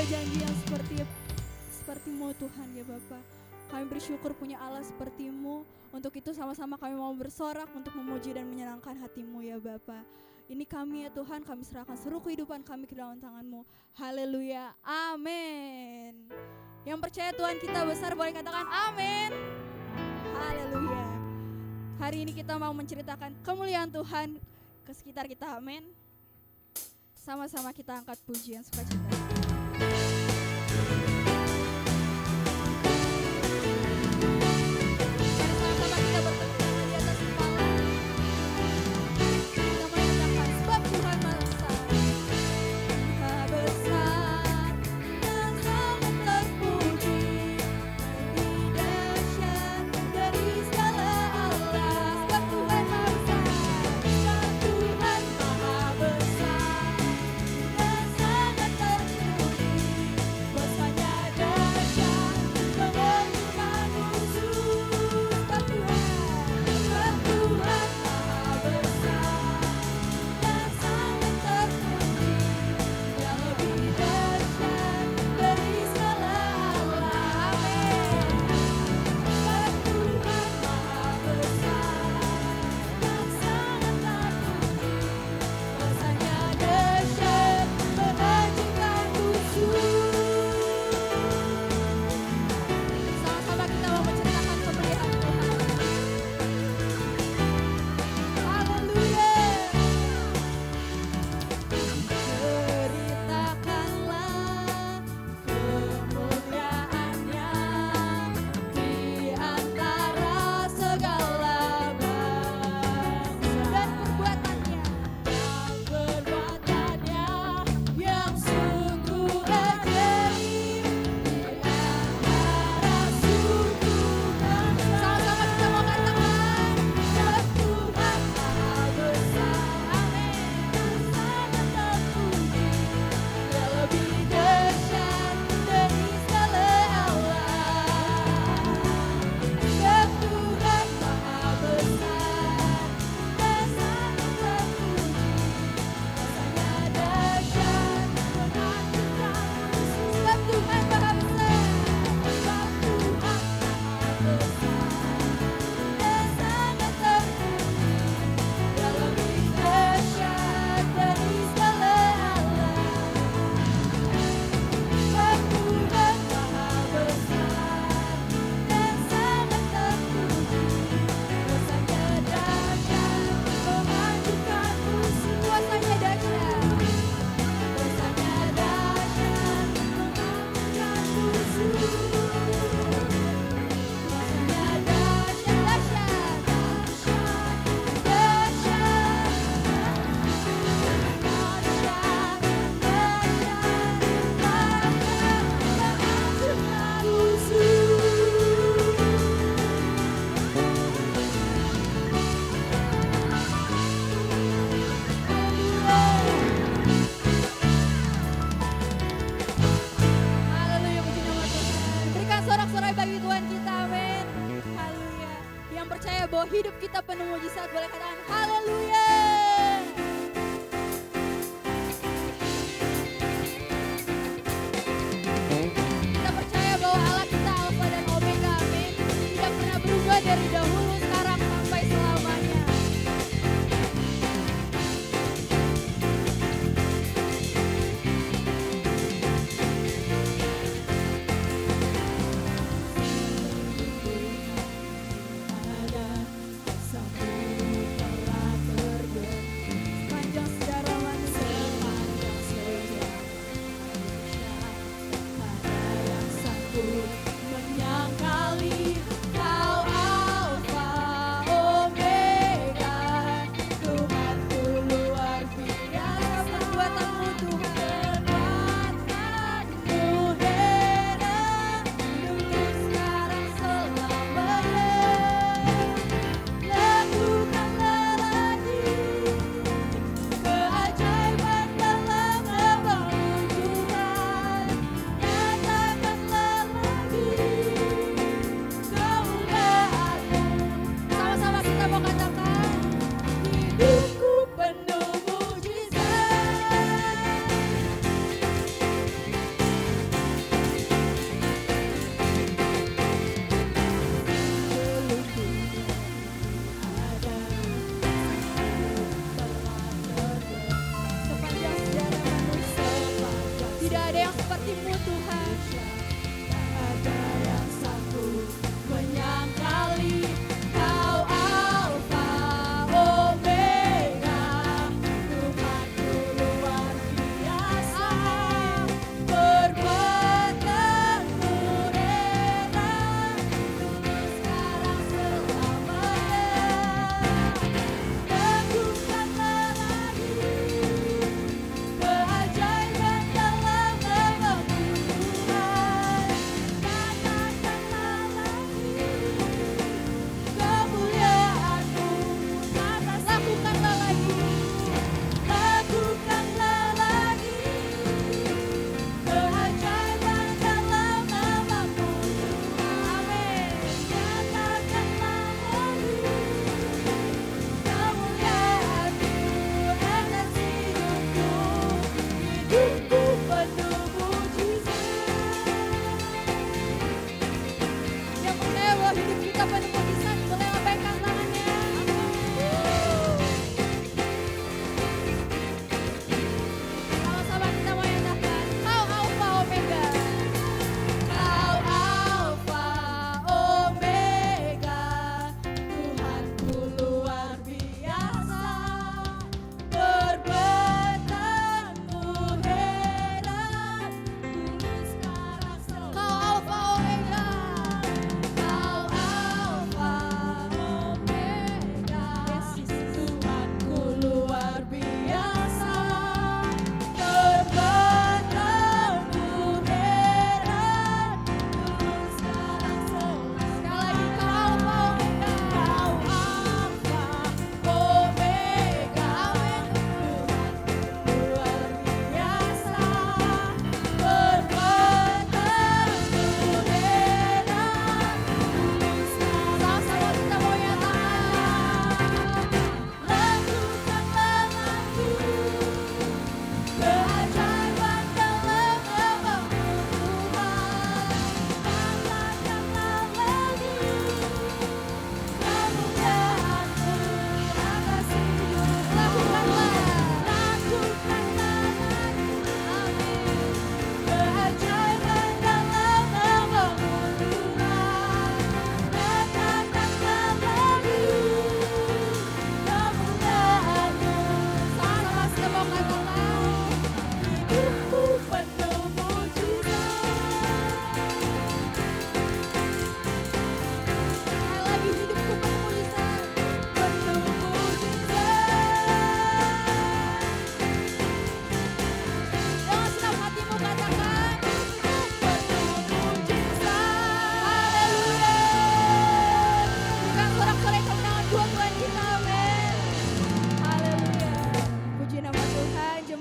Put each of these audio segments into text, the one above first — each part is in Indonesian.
janji yang seperti-Mu Tuhan ya Bapa. Kami bersyukur punya Allah seperti-Mu. Untuk itu sama-sama kami mau bersorak untuk memuji dan menyenangkan hati-Mu ya Bapa. Ini kami ya Tuhan, kami serahkan seluruh kehidupan kami ke dalam tangan-Mu. Haleluya, amin. Yang percaya Tuhan kita besar boleh katakan amin. Haleluya. Hari ini kita mau menceritakan kemuliaan Tuhan ke sekitar kita, amin. Sama-sama kita angkat pujian sukacita. Hidup kita penuh mujizat, boleh katakan haleluya. Kita percaya bahwa Allah kita Alfa dan Omega, amin. Tidak pernah berubah dari dahulu, sekarang sampai selamanya. Ada satu telah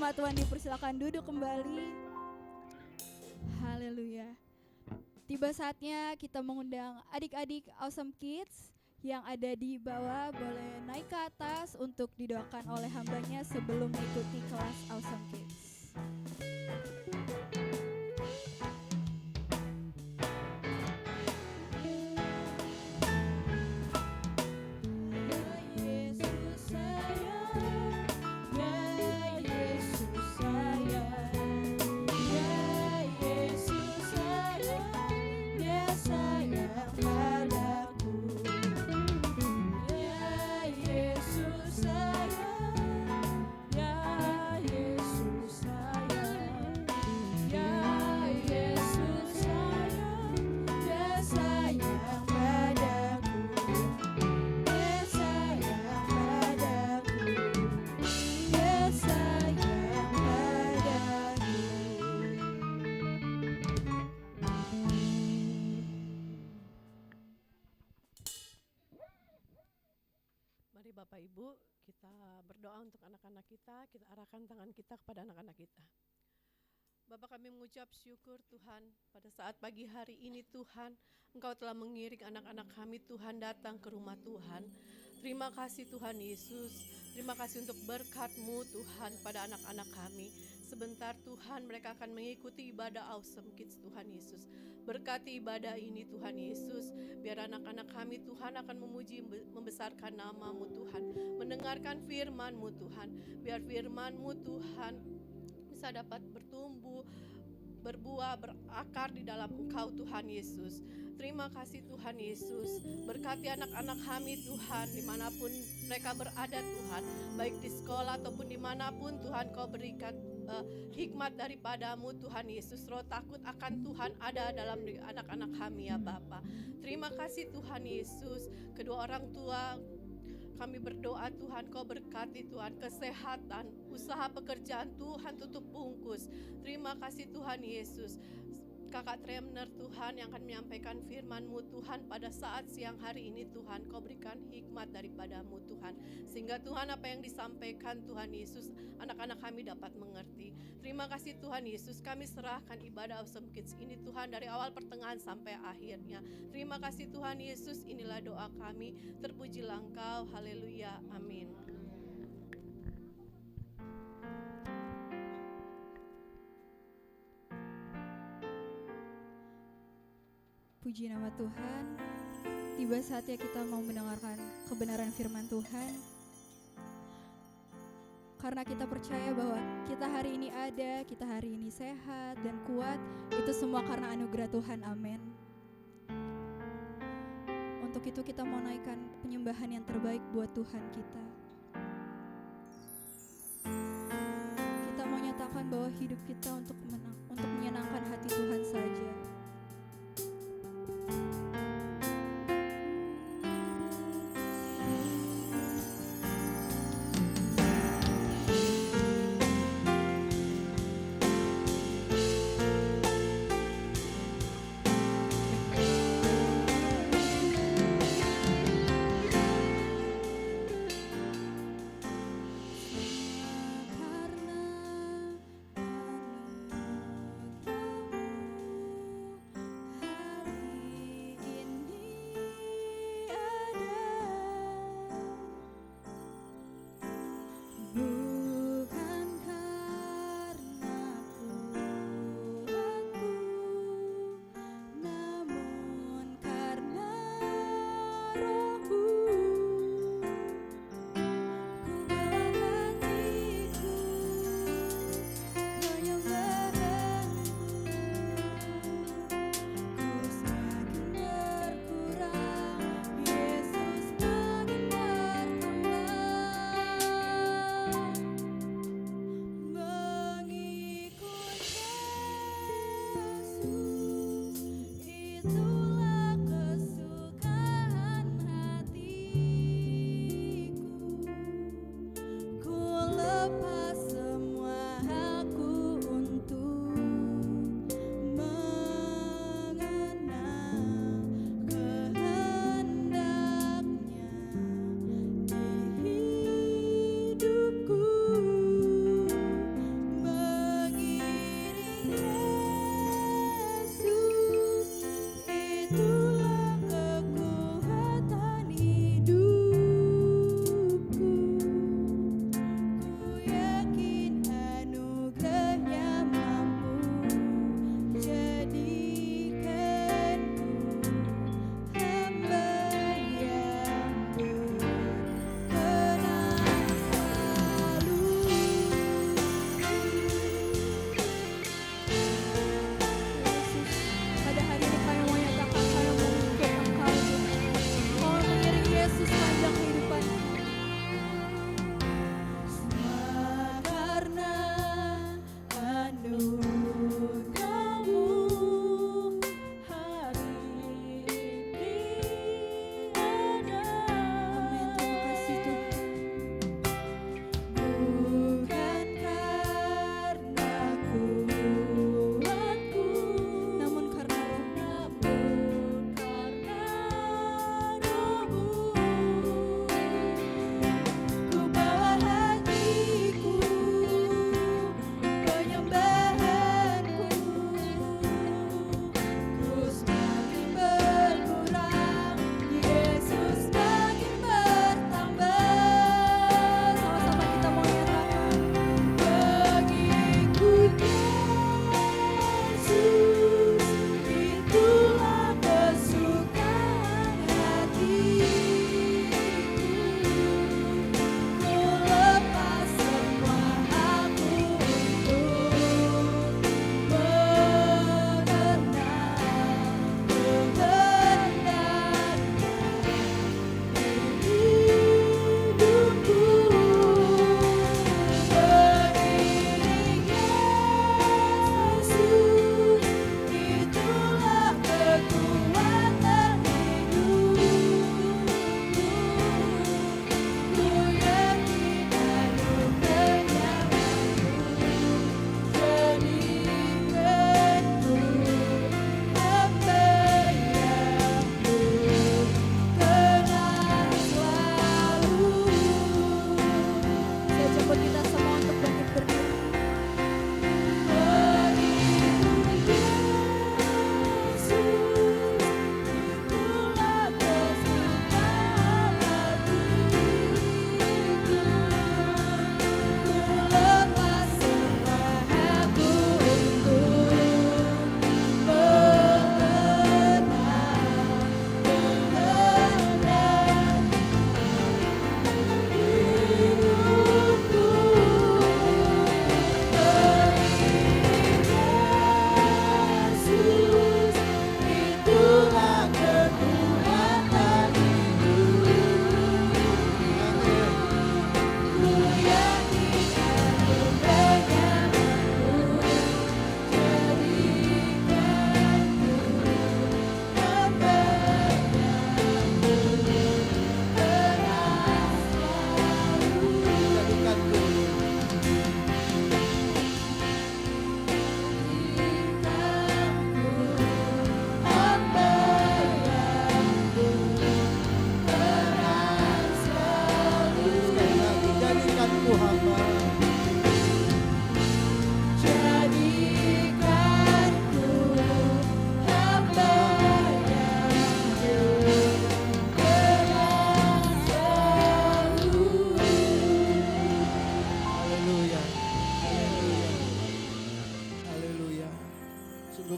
jemaat Tuhan dipersilakan duduk kembali. Haleluya. Tiba saatnya kita mengundang adik-adik Awesome Kids yang ada di bawah boleh naik ke atas untuk didoakan oleh hambanya sebelum mengikuti kelas Awesome Kids. Mari Bapak Ibu, kita berdoa untuk anak-anak kita arahkan tangan kita kepada anak-anak kita. Bapak, kami mengucap syukur Tuhan, pada saat pagi hari ini Tuhan, Engkau telah mengiring anak-anak kami Tuhan datang ke rumah Tuhan. Terima kasih Tuhan Yesus, terima kasih untuk berkat-Mu Tuhan pada anak-anak kami. Sebentar Tuhan mereka akan mengikuti ibadah Awesome Kids Tuhan Yesus. Berkati ibadah ini Tuhan Yesus, biar anak-anak kami Tuhan akan memuji membesarkan nama-Mu Tuhan. Mendengarkan firman-Mu Tuhan, biar firman-Mu Tuhan bisa dapat bertumbuh, berbuah, berakar di dalam Engkau Tuhan Yesus. Terima kasih Tuhan Yesus, berkati anak-anak kami Tuhan dimanapun mereka berada Tuhan, baik di sekolah ataupun dimanapun Tuhan Kau berikan hikmat daripadamu Tuhan Yesus. Roh takut akan Tuhan ada dalam anak-anak kami ya Bapa. Terima kasih Tuhan Yesus, kedua orang tua kami berdoa Tuhan Kau berkati Tuhan kesehatan, usaha pekerjaan Tuhan tutup bungkus. Terima kasih Tuhan Yesus. Kakak Tremner Tuhan yang akan menyampaikan firman-Mu Tuhan pada saat siang hari ini Tuhan Kau berikan hikmat daripada-Mu Tuhan, sehingga Tuhan apa yang disampaikan Tuhan Yesus anak-anak kami dapat mengerti. Terima kasih Tuhan Yesus, kami serahkan ibadah Awesome Kids ini Tuhan dari awal pertengahan sampai akhirnya. Terima kasih Tuhan Yesus, inilah doa kami, terpujilah Engkau, haleluya, amin. Puji nama Tuhan. Tiba saatnya kita mau mendengarkan kebenaran firman Tuhan. Karena kita percaya bahwa kita hari ini ada, kita hari ini sehat dan kuat, itu semua karena anugerah Tuhan, amin. Untuk itu kita mau naikkan penyembahan yang terbaik buat Tuhan kita. Kita mau nyatakan bahwa hidup kita untuk menyenangkan hati Tuhan saja.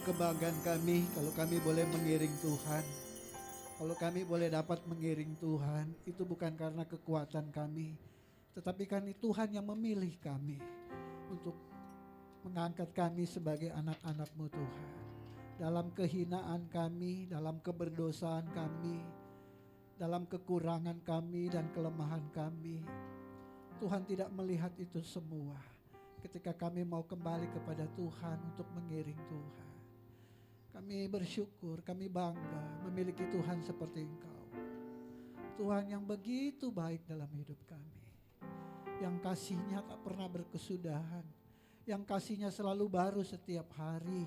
sungguh kebanggaan kami kalau kami boleh mengiring Tuhan. Kalau kami boleh dapat mengiring Tuhan, itu bukan karena kekuatan kami, tetapi karena Tuhan yang memilih kami untuk mengangkat kami sebagai anak-anak-Mu Tuhan. Dalam kehinaan kami, dalam keberdosaan kami, dalam kekurangan kami dan kelemahan kami, Tuhan tidak melihat itu semua. Ketika kami mau kembali kepada Tuhan untuk mengiring Tuhan, kami bersyukur, kami bangga memiliki Tuhan seperti Engkau. Tuhan yang begitu baik dalam hidup kami, yang kasih-Nya tak pernah berkesudahan, yang kasih-Nya selalu baru setiap hari.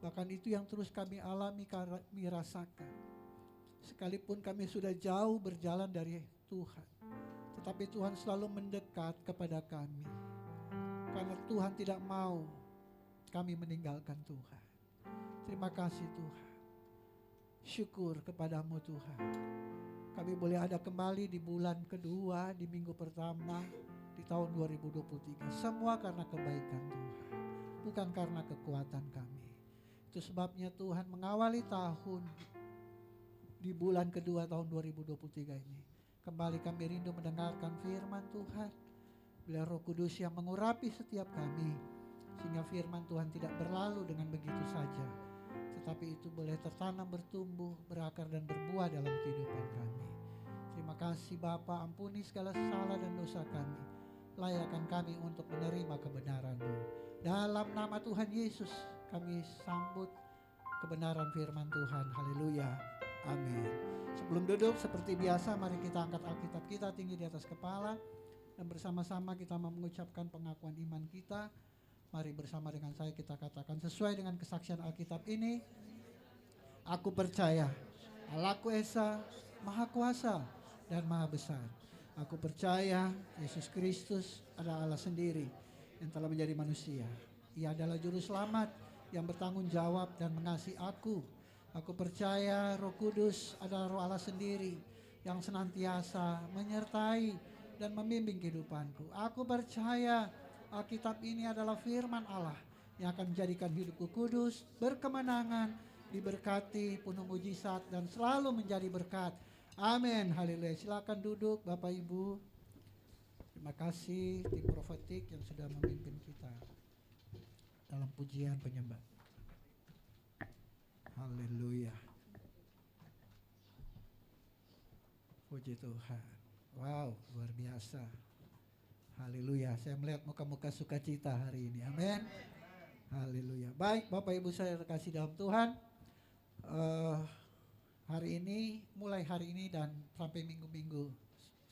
Bahkan itu yang terus kami alami, kami rasakan. Sekalipun kami sudah jauh berjalan dari Tuhan, tetapi Tuhan selalu mendekat kepada kami. Karena Tuhan tidak mau kami meninggalkan Tuhan. Terima kasih Tuhan. Syukur kepadamu Tuhan. Kami boleh ada kembali di bulan kedua, di minggu pertama, di tahun 2023. Semua karena kebaikan Tuhan, bukan karena kekuatan kami. Itu sebabnya Tuhan mengawali tahun di bulan kedua tahun 2023 ini. Kembali kami rindu mendengarkan firman Tuhan. Biar Roh Kudus yang mengurapi setiap kami, sehingga firman Tuhan tidak berlalu dengan begitu saja, tetapi itu boleh tertanam, bertumbuh, berakar dan berbuah dalam kehidupan kami. Terima kasih Bapa, ampuni segala salah dan dosa kami. Layakkan kami untuk menerima kebenaran-Mu. Dalam nama Tuhan Yesus kami sambut kebenaran firman Tuhan. Haleluya. Amin. Sebelum duduk seperti biasa, mari kita angkat Alkitab kita tinggi di atas kepala. Dan bersama-sama kita mau mengucapkan pengakuan iman kita. Mari bersama dengan saya kita katakan sesuai dengan kesaksian Alkitab ini. Aku percaya Allahku Esa, Maha Kuasa dan Maha Besar. Aku percaya Yesus Kristus adalah Allah sendiri yang telah menjadi manusia. Ia adalah Juru Selamat yang bertanggung jawab dan mengasihi aku. Aku percaya Roh Kudus adalah Roh Allah sendiri yang senantiasa menyertai dan membimbing kehidupanku. Aku percaya Alkitab ini adalah firman Allah yang akan menjadikan hidupku kudus, berkemenangan, diberkati, penuh mujizat dan selalu menjadi berkat. Amin. Haleluya. Silakan duduk Bapak Ibu. Terima kasih tim profetik yang sudah memimpin kita dalam pujian penyembah. Haleluya. Puji Tuhan. Wow, luar biasa. Haleluya. Saya melihat muka-muka sukacita hari ini. Amin. Haleluya. Baik Bapak Ibu saya terkasih dalam Tuhan. Hari ini, mulai hari ini dan sampai minggu-minggu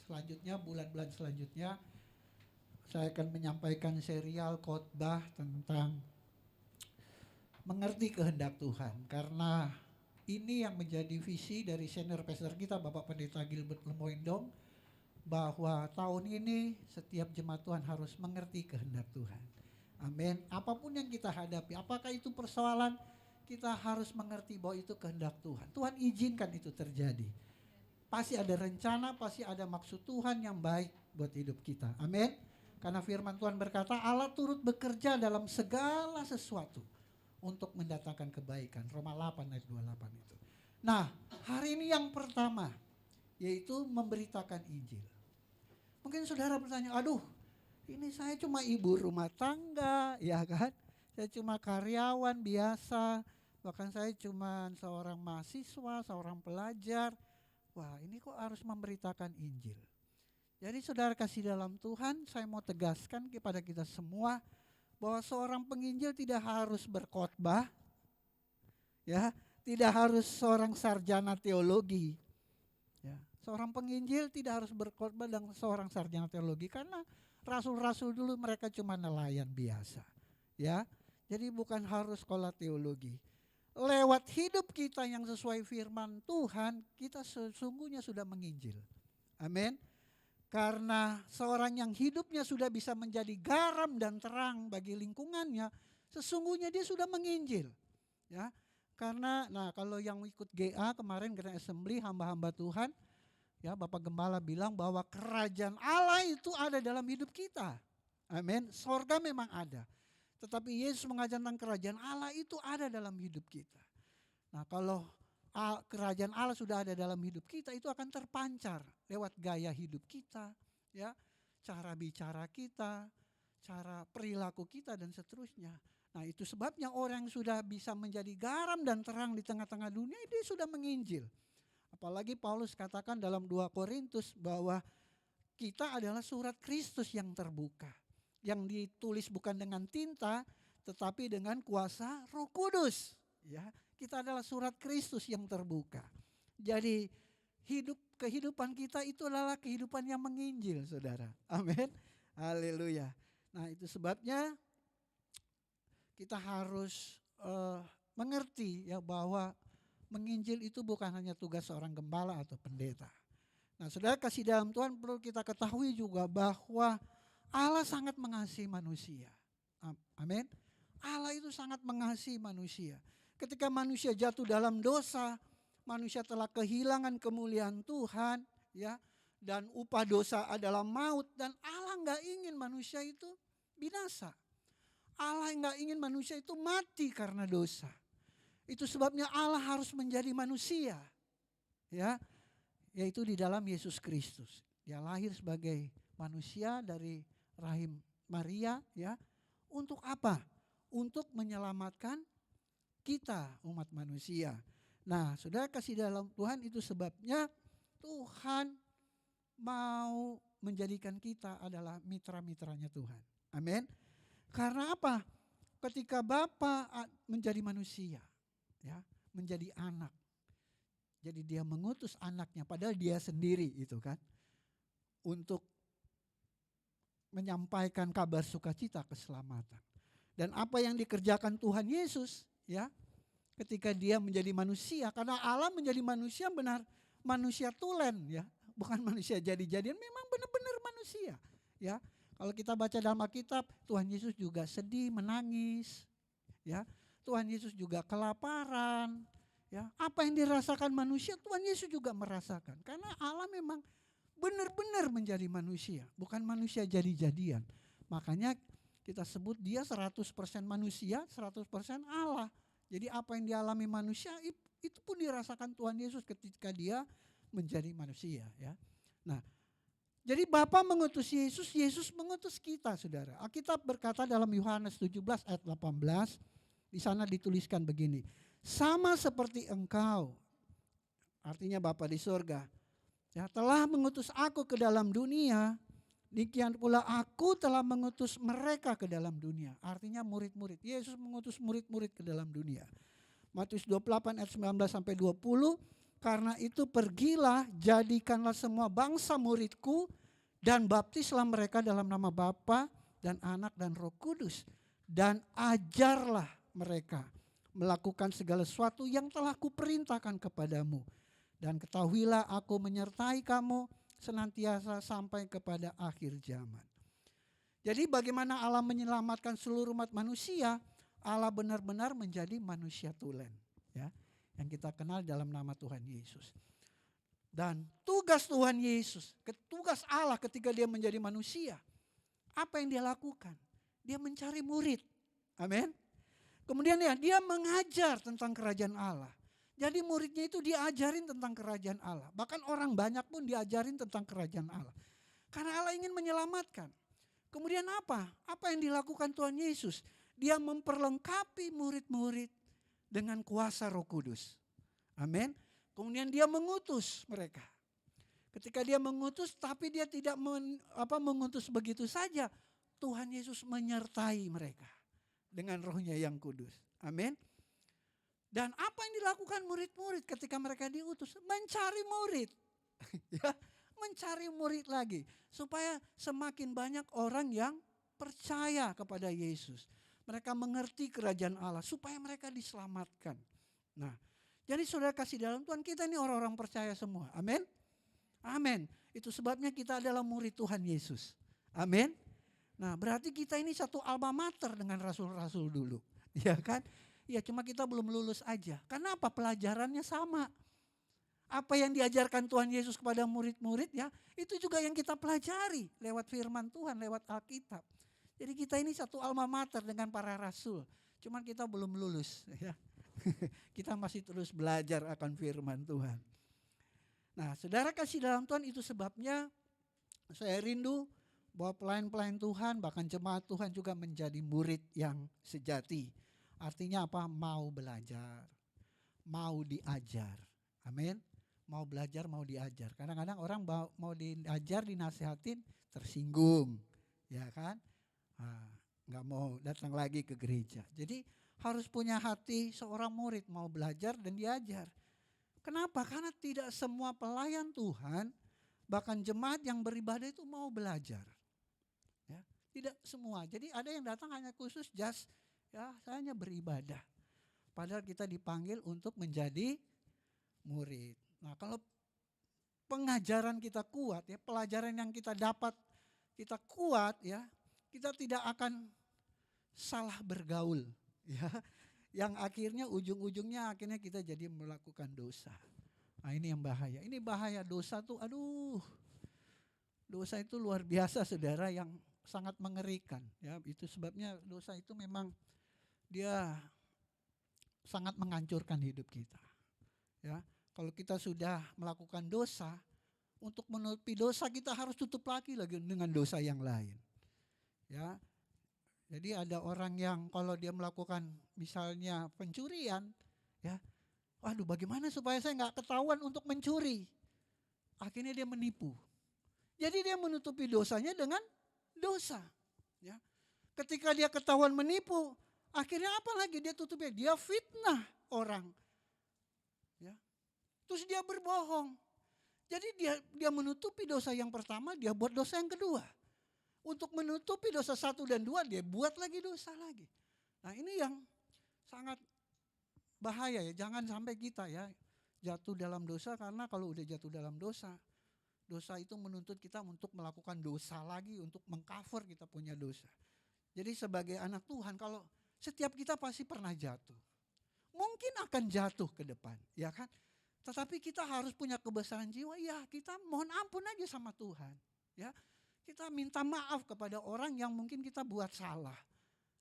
selanjutnya, bulan-bulan selanjutnya, saya akan menyampaikan serial khotbah tentang mengerti kehendak Tuhan. Karena ini yang menjadi visi dari senior pastor kita, Bapak Pendeta Gilbert Lemoindong, bahwa tahun ini setiap jemaat Tuhan harus mengerti kehendak Tuhan. Amin. Apapun yang kita hadapi, apakah itu persoalan, kita harus mengerti bahwa itu kehendak Tuhan. Tuhan izinkan itu terjadi. Pasti ada rencana, pasti ada maksud Tuhan yang baik buat hidup kita. Amin. Karena firman Tuhan berkata, Allah turut bekerja dalam segala sesuatu untuk mendatangkan kebaikan. Roma 8 ayat 28 itu. Nah, hari ini yang pertama, yaitu memberitakan Injil. Mungkin saudara bertanya, aduh ini saya cuma ibu rumah tangga, ya kan? Saya cuma karyawan biasa, bahkan saya cuma seorang mahasiswa, seorang pelajar. Wah, ini kok harus memberitakan Injil? Jadi saudara kasih dalam Tuhan, saya mau tegaskan kepada kita semua bahwa seorang penginjil tidak harus berkhotbah, ya, tidak harus seorang sarjana teologi. Ya, seorang penginjil tidak harus berkhotbah dengan seorang sarjana teologi, karena rasul-rasul dulu mereka cuma nelayan biasa, ya. Jadi bukan harus sekolah teologi. Lewat hidup kita yang sesuai firman Tuhan, kita sesungguhnya sudah menginjil. Amin. Karena seorang yang hidupnya sudah bisa menjadi garam dan terang bagi lingkungannya, sesungguhnya dia sudah menginjil, ya. Karena kalau yang ikut GA kemarin, Grand Assembly, hamba-hamba Tuhan, ya, Bapak Gembala bilang bahwa kerajaan Allah itu ada dalam hidup kita. Amin. Sorga memang ada. Tetapi Yesus mengajar tentang kerajaan Allah itu ada dalam hidup kita. Nah, kalau kerajaan Allah sudah ada dalam hidup kita, itu akan terpancar lewat gaya hidup kita, ya, cara bicara kita, cara perilaku kita dan seterusnya. Nah, itu sebabnya orang yang sudah bisa menjadi garam dan terang di tengah-tengah dunia, dia sudah menginjil. Apalagi Paulus katakan dalam 2 Korintus bahwa kita adalah surat Kristus yang terbuka, yang ditulis bukan dengan tinta tetapi dengan kuasa Roh Kudus, ya. Kita adalah surat Kristus yang terbuka. Jadi kehidupan kita itu adalah kehidupan yang menginjil, saudara. Amin. Haleluya. Nah, itu sebabnya kita harus mengerti ya bahwa menginjil itu bukan hanya tugas seorang gembala atau pendeta. Nah, saudara kasih dalam Tuhan, perlu kita ketahui juga bahwa Allah sangat mengasihi manusia. Amin. Allah itu sangat mengasihi manusia. Ketika manusia jatuh dalam dosa, manusia telah kehilangan kemuliaan Tuhan, ya, dan upah dosa adalah maut, dan Allah nggak ingin manusia itu binasa. Allah nggak ingin manusia itu mati karena dosa. Itu sebabnya Allah harus menjadi manusia, ya, yaitu di dalam Yesus Kristus. Dia lahir sebagai manusia dari rahim Maria, ya. Untuk apa? Untuk menyelamatkan kita, umat manusia. Nah, saudara kasih dalam Tuhan, itu sebabnya Tuhan mau menjadikan kita adalah mitra-mitranya Tuhan. Amin. Karena apa? Ketika Bapa menjadi manusia, ya, menjadi anak. Jadi dia mengutus anaknya, padahal dia sendiri itu kan, untuk menyampaikan kabar sukacita keselamatan. Dan apa yang dikerjakan Tuhan Yesus, ya, ketika dia menjadi manusia, karena Allah menjadi manusia benar manusia tulen, ya, bukan manusia jadi-jadian, memang benar-benar manusia, ya. Kalau kita baca dalam Alkitab, Tuhan Yesus juga sedih, menangis, ya. Tuhan Yesus juga kelaparan, ya. Apa yang dirasakan manusia, Tuhan Yesus juga merasakan, karena Allah memang benar-benar menjadi manusia, bukan manusia jadi-jadian. Makanya kita sebut dia 100% manusia, 100% Allah. Jadi apa yang dialami manusia itu pun dirasakan Tuhan Yesus ketika dia menjadi manusia, ya. Nah, jadi Bapa mengutus Yesus, Yesus mengutus kita, saudara. Alkitab berkata dalam Yohanes 17 ayat 18, di sana dituliskan begini. Sama seperti engkau, artinya Bapa di surga, ya, telah mengutus aku ke dalam dunia, demikian pula aku telah mengutus mereka ke dalam dunia. Artinya murid-murid. Yesus mengutus murid-murid ke dalam dunia. Matius 28 ayat 19 sampai 20. Karena itu pergilah, jadikanlah semua bangsa muridku dan baptislah mereka dalam nama Bapa dan Anak dan Roh Kudus. Dan ajarlah mereka melakukan segala sesuatu yang telah kuperintahkan kepadamu. Dan ketahuilah aku menyertai kamu senantiasa sampai kepada akhir zaman. Jadi bagaimana Allah menyelamatkan seluruh umat manusia? Allah benar-benar menjadi manusia tulen, ya, yang kita kenal dalam nama Tuhan Yesus. Dan tugas Tuhan Yesus, tugas Allah ketika dia menjadi manusia, apa yang dia lakukan? Dia mencari murid. Amin. Kemudian dia mengajar tentang kerajaan Allah. Jadi muridnya itu diajarin tentang kerajaan Allah. Bahkan orang banyak pun diajarin tentang kerajaan Allah. Karena Allah ingin menyelamatkan. Kemudian apa? Apa yang dilakukan Tuhan Yesus? Dia memperlengkapi murid-murid dengan kuasa Roh Kudus. Amin. Kemudian dia mengutus mereka. Ketika dia mengutus, tapi dia tidak mengutus begitu saja. Tuhan Yesus menyertai mereka dengan Roh-Nya yang kudus. Amin. Dan apa yang dilakukan murid-murid ketika mereka diutus? Mencari murid. Ya, mencari murid lagi. Supaya semakin banyak orang yang percaya kepada Yesus. Mereka mengerti kerajaan Allah. Supaya mereka diselamatkan. Nah, jadi saudara kasih dalam Tuhan, kita ini orang-orang percaya semua. Amin. Amin. Itu sebabnya kita adalah murid Tuhan Yesus. Amin. Nah, berarti kita ini satu alma mater dengan rasul-rasul dulu. Ya kan? Ya, cuma kita belum lulus aja. Karena apa? Pelajarannya sama. Apa yang diajarkan Tuhan Yesus kepada murid-murid, ya, itu juga yang kita pelajari lewat firman Tuhan, lewat Alkitab. Jadi kita ini satu alma mater dengan para rasul. Cuman kita belum lulus ya. Kita masih terus belajar akan firman Tuhan. Nah, saudara kasih dalam Tuhan, itu sebabnya saya rindu bahwa pelayan-pelayan Tuhan, bahkan jemaat Tuhan juga menjadi murid yang sejati. Artinya apa? Mau belajar, mau diajar. Amin. Mau belajar, mau diajar. Kadang-kadang orang mau diajar, dinasihatin, tersinggung. Ya kan? Nggak mau datang lagi ke gereja. Jadi harus punya hati seorang murid, mau belajar dan diajar. Kenapa? Karena tidak semua pelayan Tuhan, bahkan jemaat yang beribadah itu mau belajar. Ya, tidak semua. Jadi ada yang datang hanya khusus just ya saya hanya beribadah. Padahal kita dipanggil untuk menjadi murid. Nah, kalau pengajaran kita kuat ya, pelajaran yang kita dapat kita kuat ya, kita tidak akan salah bergaul ya. Yang akhirnya ujung-ujungnya akhirnya kita jadi melakukan dosa. Nah, ini yang bahaya. Ini bahaya dosa tuh, aduh. Dosa itu luar biasa saudara, yang sangat mengerikan ya. Itu sebabnya dosa itu memang dia sangat menghancurkan hidup kita. Ya, kalau kita sudah melakukan dosa, untuk menutupi dosa kita harus tutup lagi dengan dosa yang lain. Ya. Jadi ada orang yang kalau dia melakukan misalnya pencurian, ya, waduh bagaimana supaya saya nggak ketahuan untuk mencuri? Akhirnya dia menipu. Jadi dia menutupi dosanya dengan dosa. Ya. Ketika dia ketahuan menipu, akhirnya apa lagi dia tutupnya? Dia fitnah orang. Ya. Terus dia berbohong. Jadi dia menutupi dosa yang pertama, dia buat dosa yang kedua. Untuk menutupi dosa 1 dan 2 dia buat lagi dosa lagi. Nah, ini yang sangat bahaya ya. Jangan sampai kita ya jatuh dalam dosa, karena kalau udah jatuh dalam dosa, dosa itu menuntut kita untuk melakukan dosa lagi, untuk mengcover kita punya dosa. Jadi sebagai anak Tuhan, kalau setiap kita pasti pernah jatuh. Mungkin akan jatuh ke depan, ya kan? Tetapi kita harus punya kebesaran jiwa, ya kita mohon ampun aja sama Tuhan. Ya. Kita minta maaf kepada orang yang mungkin kita buat salah.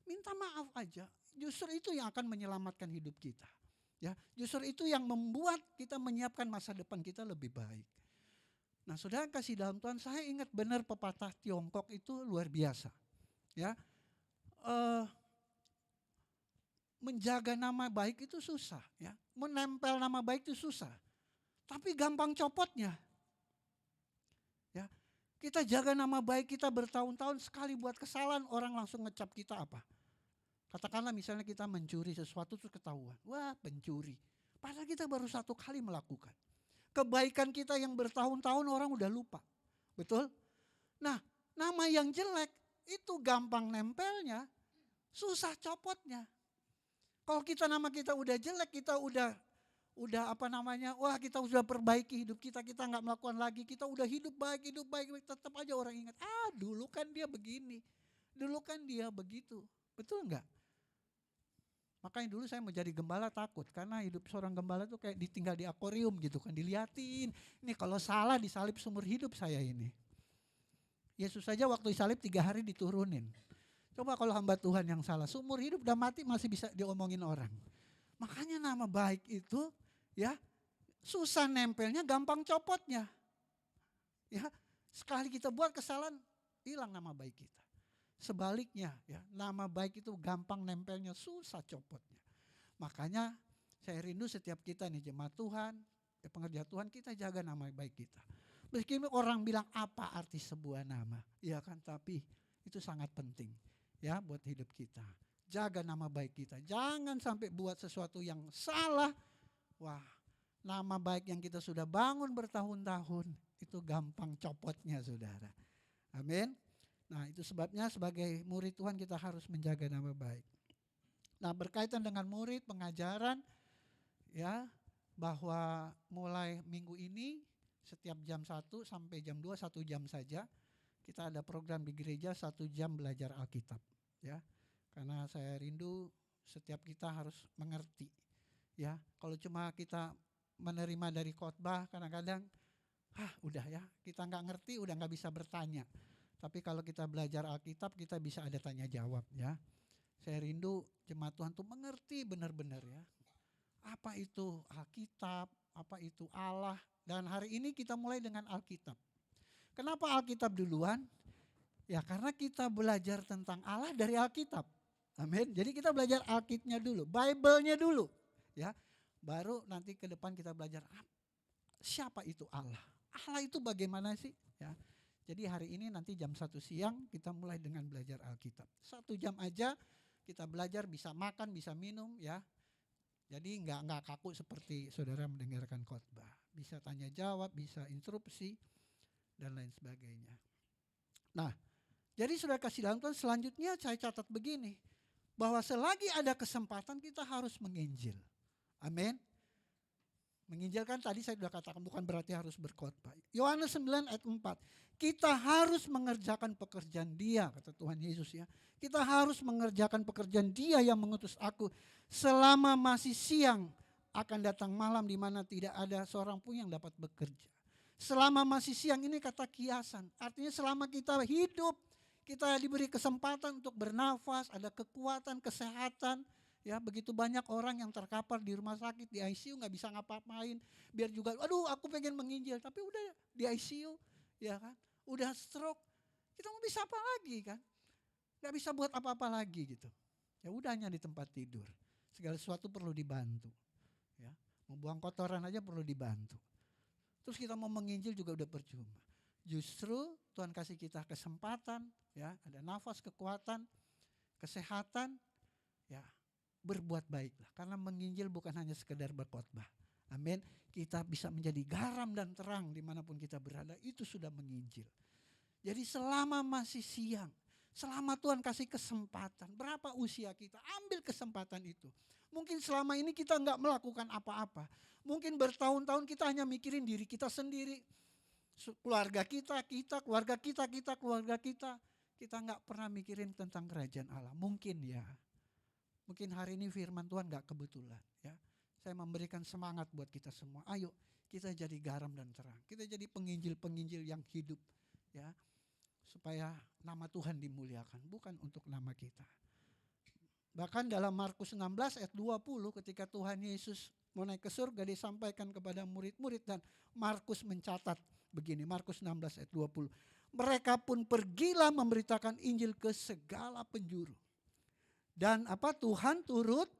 Minta maaf aja. Justru itu yang akan menyelamatkan hidup kita. Ya, justru itu yang membuat kita menyiapkan masa depan kita lebih baik. Nah, saudara kasih dalam Tuhan, saya ingat benar pepatah Tiongkok itu luar biasa. Ya, menjaga nama baik itu susah. Ya, menempel nama baik itu susah. Tapi gampang copotnya. Ya. Kita jaga nama baik kita bertahun-tahun, sekali buat kesalahan orang langsung ngecap kita apa. Katakanlah misalnya kita mencuri sesuatu terus ketahuan. Wah, pencuri. Padahal kita baru 1 kali melakukan. Kebaikan kita yang bertahun-tahun orang udah lupa. Betul? Nah, nama yang jelek itu gampang nempelnya, susah copotnya. Kalau nama kita udah jelek, kita udah wah kita sudah perbaiki hidup kita nggak melakukan lagi, kita udah hidup baik, tetap aja orang ingat, dulu kan dia begini, dulu kan dia begitu, betul nggak? Makanya dulu saya mau jadi gembala takut, karena hidup seorang gembala tuh kayak ditinggal di akuarium gitu kan, diliatin, ini kalau salah disalib seumur hidup saya ini. Yesus saja waktu disalib 3 hari diturunin. Coba kalau hamba Tuhan yang salah, seumur hidup udah mati masih bisa diomongin orang. Makanya nama baik itu ya susah nempelnya, gampang copotnya. Ya, sekali kita buat kesalahan, hilang nama baik kita. Sebaliknya ya, nama baik itu gampang nempelnya, susah copotnya. Makanya saya rindu setiap kita nih jemaat Tuhan, pengerja Tuhan, kita jaga nama baik kita. Meskipun orang bilang apa arti sebuah nama, ya kan, tapi itu sangat penting ya buat hidup kita. Jaga nama baik kita. Jangan sampai buat sesuatu yang salah. Wah, nama baik yang kita sudah bangun bertahun-tahun itu gampang copotnya saudara. Amin. Nah, itu sebabnya sebagai murid Tuhan kita harus menjaga nama baik. Nah, berkaitan dengan murid, pengajaran ya, bahwa mulai minggu ini setiap jam 1 sampai jam 2, 1 jam saja kita ada program di gereja 1 jam belajar Alkitab ya. Karena saya rindu setiap kita harus mengerti. Ya, kalau cuma kita menerima dari khotbah kadang-kadang udah ya, kita nggak ngerti, udah nggak bisa bertanya. Tapi kalau kita belajar Alkitab, kita bisa ada tanya jawab ya. Saya rindu jemaat Tuhan tuh mengerti benar-benar ya. Apa itu Alkitab, apa itu Allah. Dan hari ini kita mulai dengan Alkitab. Kenapa Alkitab duluan? Ya karena kita belajar tentang Allah dari Alkitab. Amin. Jadi kita belajar Alkitabnya dulu, Bible-nya dulu. Ya, baru nanti ke depan kita belajar siapa itu Allah. Allah itu bagaimana sih? Ya. Jadi hari ini nanti jam 1 siang kita mulai dengan belajar Alkitab. 1 jam aja kita belajar, bisa makan, bisa minum ya. Jadi nggak kaku seperti saudara mendengarkan khotbah. Bisa tanya jawab, bisa interupsi dan lain sebagainya. Nah, jadi saudara kasih dalam Tuhan, selanjutnya saya catat begini, bahwa selagi ada kesempatan kita harus menginjil. Amin. Menginjil kan tadi saya sudah katakan bukan berarti harus berkhotbah. Yohanes 9 ayat 4. Kita harus mengerjakan pekerjaan Dia, kata Tuhan Yesus ya. Kita harus mengerjakan pekerjaan Dia yang mengutus aku. Selama masih siang akan datang malam di mana tidak ada seorang pun yang dapat bekerja. Selama masih siang ini kata kiasan. Artinya selama kita hidup, kita diberi kesempatan untuk bernafas, ada kekuatan, kesehatan. Ya, begitu banyak orang yang terkapar di rumah sakit, di ICU nggak bisa ngapa-ngapain. Biar juga, aduh aku pengen menginjil, tapi udah di ICU, ya kan, udah stroke. Kita mau bisa apa lagi kan? Nggak bisa buat apa-apa lagi gitu. Ya udah hanya di tempat tidur. Segala sesuatu perlu dibantu. Ya, membuang kotoran aja perlu dibantu. Terus kita mau menginjil juga udah percuma. Justru Tuhan kasih kita kesempatan, ya, ada nafas, kekuatan, kesehatan, ya. Berbuat baiklah, karena menginjil bukan hanya sekedar berkhotbah. Amin. Kita bisa menjadi garam dan terang dimanapun kita berada, itu sudah menginjil. Jadi selama masih siang, selama Tuhan kasih kesempatan, berapa usia kita, ambil kesempatan itu. Mungkin selama ini kita enggak melakukan apa-apa. Mungkin bertahun-tahun kita hanya mikirin diri kita sendiri, keluarga kita, keluarga kita. Kita enggak pernah mikirin tentang kerajaan Allah. Mungkin ya. Mungkin hari ini firman Tuhan gak kebetulan ya. Saya memberikan semangat buat kita semua. Ayo kita jadi garam dan terang. Kita jadi penginjil-penginjil yang hidup ya. Supaya nama Tuhan dimuliakan, bukan untuk nama kita. Bahkan dalam Markus 16 ayat 20 ketika Tuhan Yesus mau naik ke surga disampaikan kepada murid-murid dan Markus mencatat begini, Markus 16 ayat 20. Mereka pun pergilah memberitakan Injil ke segala penjuru. Dan Tuhan turut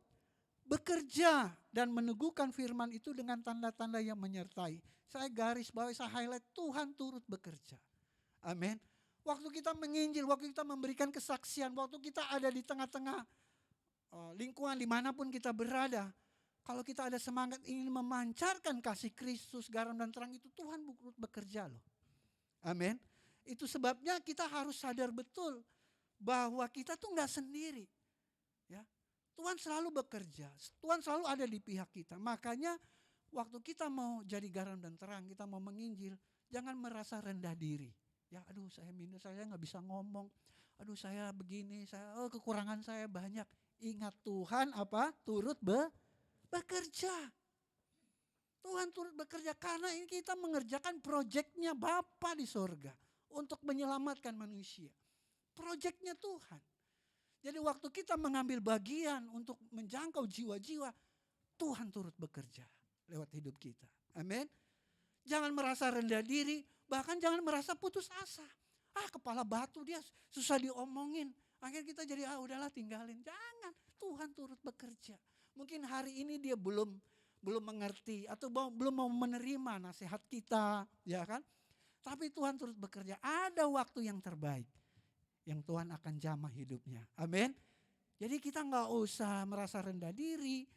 bekerja dan meneguhkan firman itu dengan tanda-tanda yang menyertai. Saya garis bawahi, saya highlight, Tuhan turut bekerja. Amin. Waktu kita menginjil, waktu kita memberikan kesaksian, waktu kita ada di tengah-tengah lingkungan dimanapun kita berada. Kalau kita ada semangat ingin memancarkan kasih Kristus, garam dan terang itu, Tuhan turut bekerja loh. Amin. Itu sebabnya kita harus sadar betul bahwa kita tuh gak sendiri. Ya, Tuhan selalu bekerja, Tuhan selalu ada di pihak kita. Makanya waktu kita mau jadi garam dan terang, kita mau menginjil, jangan merasa rendah diri. Ya, aduh saya minus, saya nggak bisa ngomong, aduh saya begini, kekurangan saya banyak. Ingat Tuhan turut bekerja. Tuhan turut bekerja karena ini kita mengerjakan proyeknya Bapa di sorga untuk menyelamatkan manusia. Proyeknya Tuhan. Jadi waktu kita mengambil bagian untuk menjangkau jiwa-jiwa, Tuhan turut bekerja lewat hidup kita. Amin. Jangan merasa rendah diri, bahkan jangan merasa putus asa. Kepala batu dia susah diomongin. Akhirnya kita jadi udahlah tinggalin. Jangan, Tuhan turut bekerja. Mungkin hari ini dia belum mengerti atau belum mau menerima nasihat kita, ya kan? Tapi Tuhan turut bekerja. Ada waktu yang terbaik yang Tuhan akan jamah hidupnya. Amin. Jadi kita gak usah merasa rendah diri.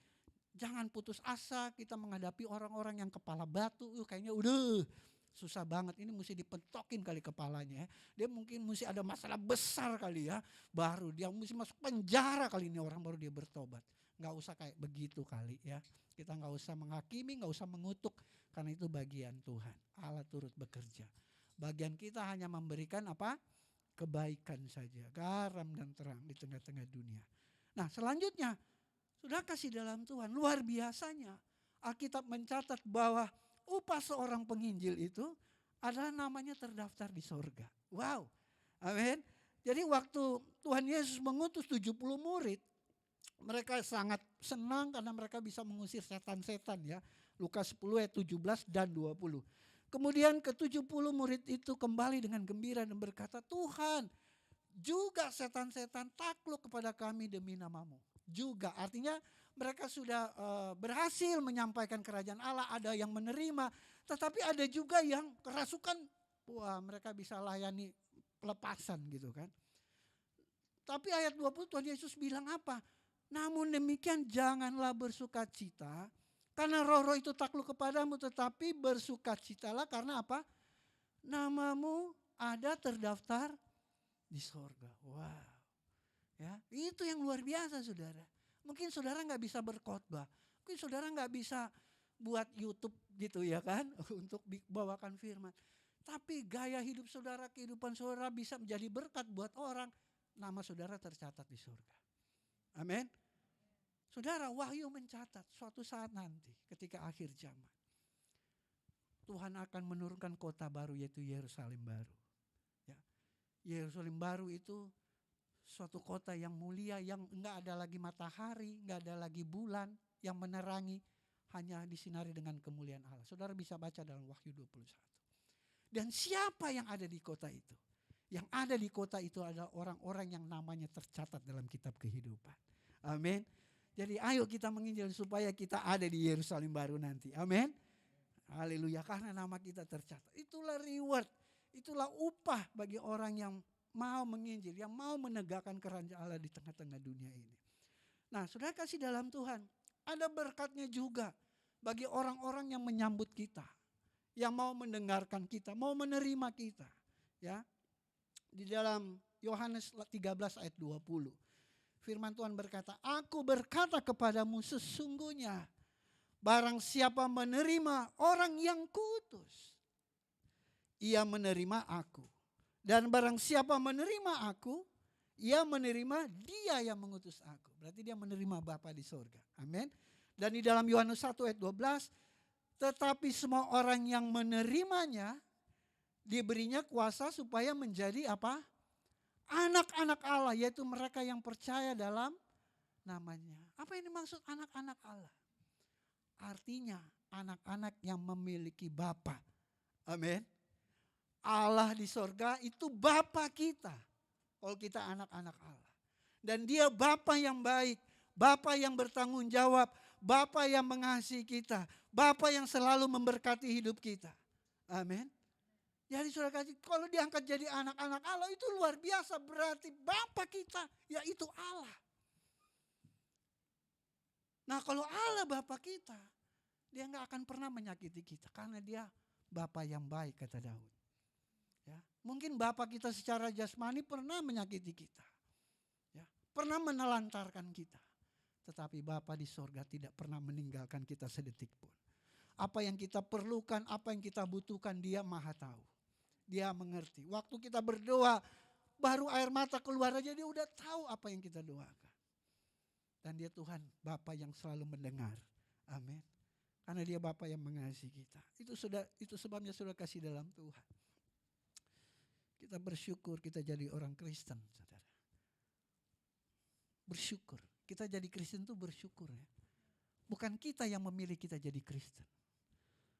Jangan putus asa kita menghadapi orang-orang yang kepala batu. Kayaknya udah susah banget. Ini mesti dipentokin kali kepalanya. Dia mungkin mesti ada masalah besar kali ya. Baru dia mesti masuk penjara kali ini orang baru dia bertobat. Gak usah kayak begitu kali ya. Kita gak usah menghakimi, gak usah mengutuk. Karena itu bagian Tuhan. Allah turut bekerja. Bagian kita hanya memberikan kebaikan saja, garam dan terang di tengah-tengah dunia. Nah selanjutnya, sudah kasih dalam Tuhan, luar biasanya. Alkitab mencatat bahwa upah seorang penginjil itu adalah namanya terdaftar di sorga. Wow, Amin. Jadi waktu Tuhan Yesus mengutus 70 murid, mereka sangat senang karena mereka bisa mengusir setan-setan ya. Lukas 10 ayat 17 dan 20. Kemudian ke-70 murid itu kembali dengan gembira dan berkata, Tuhan, juga setan-setan takluk kepada kami demi nama-Mu. Juga artinya mereka sudah berhasil menyampaikan kerajaan Allah, ada yang menerima, tetapi ada juga yang kerasukan. Wah, mereka bisa layani pelepasan gitu kan. Tapi ayat 20 Tuhan Yesus bilang apa? Namun demikian janganlah bersukacita karena roh-roh itu takluk kepadamu, tetapi bersukacitalah karena apa? Namamu ada terdaftar di sorga. Wow. Ya, itu yang luar biasa saudara. Mungkin saudara gak bisa berkhotbah. Mungkin saudara gak bisa buat YouTube gitu ya kan. Untuk bawakan firman. Tapi gaya hidup saudara, kehidupan saudara bisa menjadi berkat buat orang. Nama saudara tercatat di surga. Amin. Saudara, Wahyu mencatat suatu saat nanti ketika akhir zaman. Tuhan akan menurunkan kota baru yaitu Yerusalem baru. Ya. Yerusalem baru itu suatu kota yang mulia, yang enggak ada lagi matahari, enggak ada lagi bulan yang menerangi, hanya disinari dengan kemuliaan Allah. Saudara bisa baca dalam Wahyu 21. Dan siapa yang ada di kota itu? Yang ada di kota itu adalah orang-orang yang namanya tercatat dalam kitab kehidupan. Amin. Jadi ayo kita menginjil supaya kita ada di Yerusalem baru nanti. Amin. Haleluya, karena nama kita tercatat. Itulah reward, itulah upah bagi orang yang mau menginjil, yang mau menegakkan kerajaan Allah di tengah-tengah dunia ini. Nah, saudara kasih dalam Tuhan, ada berkatnya juga bagi orang-orang yang menyambut kita, yang mau mendengarkan kita, mau menerima kita. Ya, di dalam Yohanes 13 ayat 20, firman Tuhan berkata, Aku berkata kepadamu sesungguhnya, barang siapa menerima orang yang kuutus, ia menerima aku. Dan barang siapa menerima aku, ia menerima dia yang mengutus aku. Berarti dia menerima Bapa di sorga. Amin. Dan di dalam Yohanes 1 ayat 12, tetapi semua orang yang menerimanya, diberinya kuasa supaya menjadi apa? Anak-anak Allah, yaitu mereka yang percaya dalam namanya. Apa yang dimaksud anak-anak Allah? Artinya anak-anak yang memiliki Bapa. Amin. Allah di sorga itu Bapa kita. Kalau kita anak-anak Allah. Dan dia Bapa yang baik. Bapa yang bertanggung jawab. Bapa yang mengasihi kita. Bapa yang selalu memberkati hidup kita. Amin. Jadi saudara kasih, kalau diangkat jadi anak-anak Allah itu luar biasa. Berarti Bapa kita yaitu Allah. Nah kalau Allah Bapa kita, dia gak akan pernah menyakiti kita. Karena dia Bapa yang baik kata Daud. Ya, mungkin Bapak kita secara jasmani pernah menyakiti kita. Ya, pernah menelantarkan kita. Tetapi Bapa di sorga tidak pernah meninggalkan kita sedetik pun. Apa yang kita perlukan, apa yang kita butuhkan, dia maha tahu. Dia mengerti. Waktu kita berdoa, baru air mata keluar aja dia udah tahu apa yang kita doakan. Dan dia Tuhan Bapa yang selalu mendengar. Amin. Karena dia Bapa yang mengasihi kita. Itu sebabnya saudara kasih dalam Tuhan. Kita bersyukur kita jadi orang Kristen, saudara. Bersyukur. Kita jadi Kristen itu bersyukur ya. Bukan kita yang memilih kita jadi Kristen.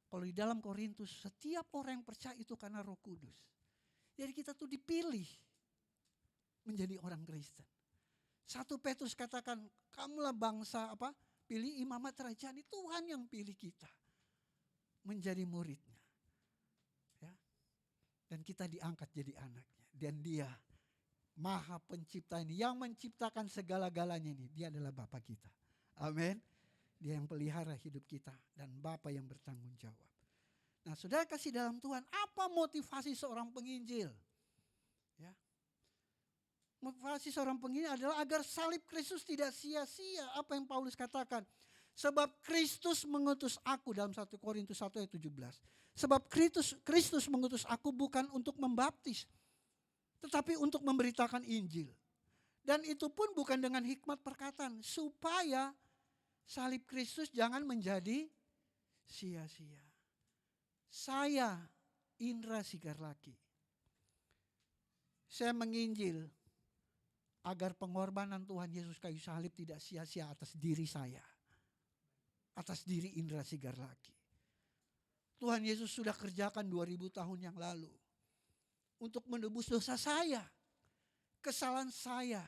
Kalau di dalam Korintus, setiap orang yang percaya itu karena Roh Kudus. Jadi kita tuh dipilih menjadi orang Kristen. 1 Petrus katakan, kamulah bangsa apa? Pilih imamat kerajaan, Tuhan yang pilih kita menjadi muridnya. Dan kita diangkat jadi anaknya. Dan dia maha pencipta ini. Yang menciptakan segala-galanya ini. Dia adalah Bapa kita. Amin. Dia yang pelihara hidup kita. Dan Bapa yang bertanggung jawab. Nah saudara kasih dalam Tuhan. Apa motivasi seorang penginjil? Ya. Motivasi seorang penginjil adalah agar salib Kristus tidak sia-sia. Apa yang Paulus katakan. Sebab Kristus mengutus aku dalam 1 Korintus 1 ayat 17. Sebab Kristus mengutus aku bukan untuk membaptis. Tetapi untuk memberitakan Injil. Dan itu pun bukan dengan hikmat perkataan. Supaya salib Kristus jangan menjadi sia-sia. Saya Indra Sigarlaki. Saya menginjil agar pengorbanan Tuhan Yesus kayu salib tidak sia-sia atas diri saya, atas diri Indra Sigar lagi. Tuhan Yesus sudah kerjakan 2000 tahun yang lalu untuk menebus dosa saya, kesalahan saya.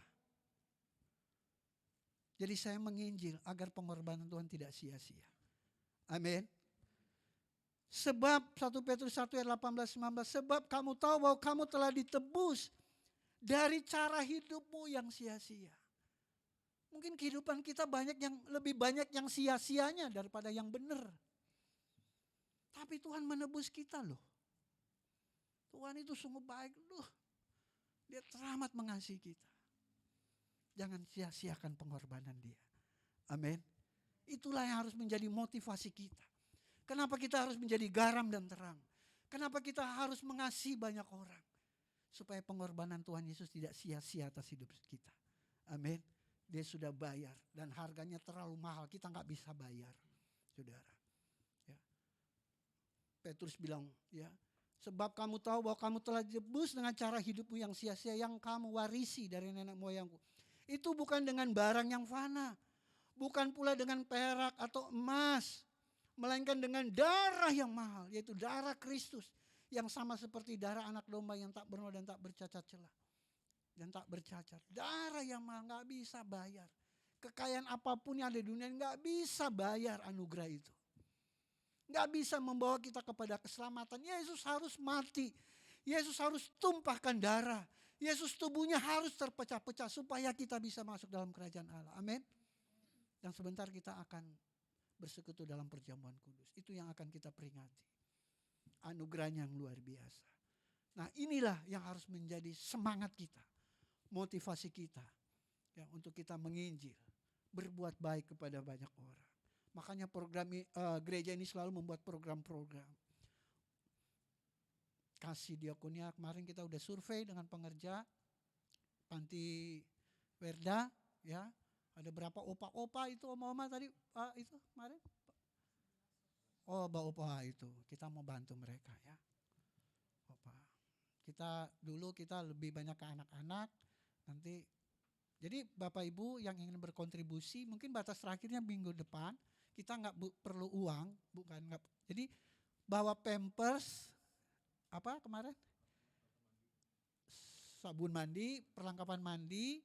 Jadi saya menginjil agar pengorbanan Tuhan tidak sia-sia. Amin. Sebab 1 Petrus 1 ayat 18-19, sebab kamu tahu bahwa kamu telah ditebus dari cara hidupmu yang sia-sia. Mungkin kehidupan kita lebih banyak yang sia-sianya daripada yang benar. Tapi Tuhan menebus kita loh. Tuhan itu sungguh baik loh. Dia teramat mengasihi kita. Jangan sia-siakan pengorbanan dia. Amin. Itulah yang harus menjadi motivasi kita. Kenapa kita harus menjadi garam dan terang? Kenapa kita harus mengasihi banyak orang? Supaya pengorbanan Tuhan Yesus tidak sia-sia atas hidup kita. Amin. Dia sudah bayar dan harganya terlalu mahal. Kita nggak bisa bayar, saudara. Ya. Petrus bilang, ya, sebab kamu tahu bahwa kamu telah ditebus dengan cara hidupmu yang sia-sia yang kamu warisi dari nenek moyangku. Itu bukan dengan barang yang fana, bukan pula dengan perak atau emas, melainkan dengan darah yang mahal, yaitu darah Kristus yang sama seperti darah anak domba yang tak bernoda dan tak bercacat celah dan tak bercacat. Darah yang mahal, nggak bisa bayar. Kekayaan apapun yang ada di dunia nggak bisa bayar anugerah itu. Nggak bisa membawa kita kepada keselamatan. Yesus harus mati. Yesus harus tumpahkan darah. Yesus tubuhnya harus terpecah-pecah supaya kita bisa masuk dalam kerajaan Allah. Amin. Dan sebentar kita akan bersekutu dalam perjamuan kudus. Itu yang akan kita peringati. Anugerahnya yang luar biasa. Nah, inilah yang harus menjadi semangat kita. Motivasi kita. Ya, untuk kita menginjil. Berbuat baik kepada banyak orang. Makanya program gereja ini selalu membuat program-program. Kasih diakonia, kemarin kita udah survei dengan pengerja panti Werda, ya. Ada berapa opa-opa itu, oma-oma tadi itu kemarin? Oh, opa itu. Kita mau bantu mereka, ya. Opa. Kita lebih banyak ke anak-anak. Nanti jadi Bapak Ibu yang ingin berkontribusi, mungkin batas terakhirnya minggu depan. Kita nggak perlu uang, jadi bawa Pampers, apa kemarin? Sabun mandi, perlengkapan mandi,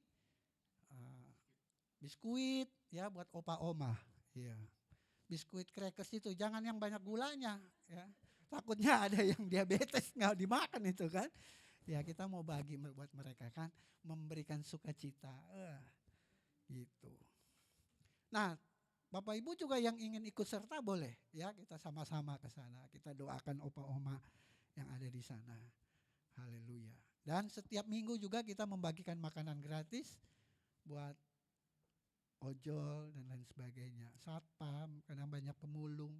biskuit, ya buat opa-oma, ya. Biskuit crackers itu, jangan yang banyak gulanya, ya. Takutnya ada yang diabetes nggak dimakan itu kan. Ya kita mau bagi buat mereka kan, memberikan sukacita, gitu. Nah, Bapak Ibu juga yang ingin ikut serta boleh, ya kita sama-sama ke sana. Kita doakan opa oma yang ada di sana. Haleluya. Dan setiap minggu juga kita membagikan makanan gratis buat ojol dan lain sebagainya. Satpam, kadang banyak pemulung.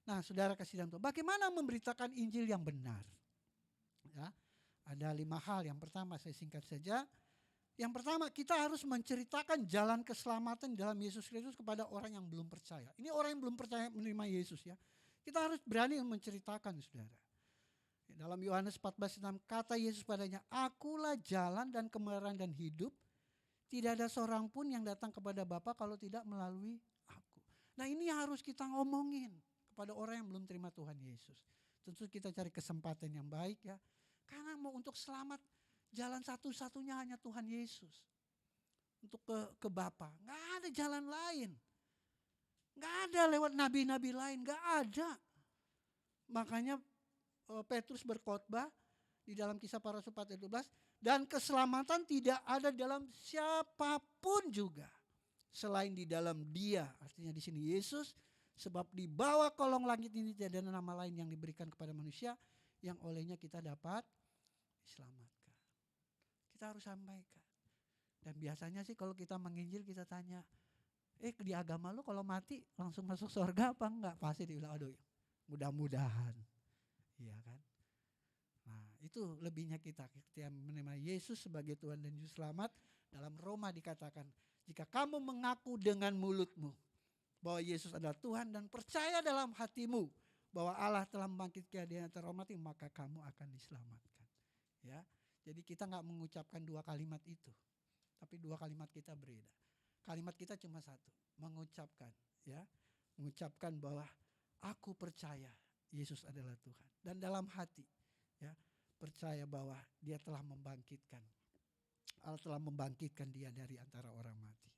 Nah, saudara kasih dalam Tuhan, bagaimana memberitakan Injil yang benar? Ya, ada 5 hal. Yang pertama saya singkat saja. Yang pertama, kita harus menceritakan jalan keselamatan dalam Yesus Kristus kepada orang yang belum percaya. Ini orang yang belum percaya menerima Yesus, ya. Kita harus berani menceritakan, saudara. Dalam Yohanes 14:6 kata Yesus padanya, akulah jalan dan kebenaran dan hidup. Tidak ada seorang pun yang datang kepada Bapa kalau tidak melalui aku. Nah, ini harus kita ngomongin kepada orang yang belum terima Tuhan Yesus. Tentu kita cari kesempatan yang baik, ya. Karena mau untuk selamat, jalan satu-satunya hanya Tuhan Yesus. Untuk ke Bapa. Gak ada jalan lain. Gak ada lewat nabi-nabi lain. Gak ada. Makanya Petrus berkhotbah di dalam Kisah Para Rasul 4:12. Dan keselamatan tidak ada dalam siapapun juga. Selain di dalam Dia. Artinya di sini Yesus. Sebab di bawah kolong langit ini tidak ada nama lain yang diberikan kepada manusia. Yang olehnya kita dapat diselamatkan. Kita harus sampaikan. Dan biasanya sih kalau kita menginjil kita tanya, di agama lu kalau mati langsung masuk surga apa enggak? Pasti dibilang, aduh mudah-mudahan. Iya kan? Nah itu lebihnya kita menerima Yesus sebagai Tuhan dan Juru Selamat. Dalam Roma dikatakan, jika kamu mengaku dengan mulutmu bahwa Yesus adalah Tuhan dan percaya dalam hatimu bahwa Allah telah membangkitkan dia antara orang mati, maka kamu akan diselamatkan. Ya. Jadi kita nggak mengucapkan dua kalimat itu, tapi dua kalimat kita berbeda. Kalimat kita cuma satu, mengucapkan, ya, mengucapkan bahwa aku percaya Yesus adalah Tuhan, dan dalam hati, ya, percaya bahwa Dia telah membangkitkan, Allah telah membangkitkan dia dari antara orang mati.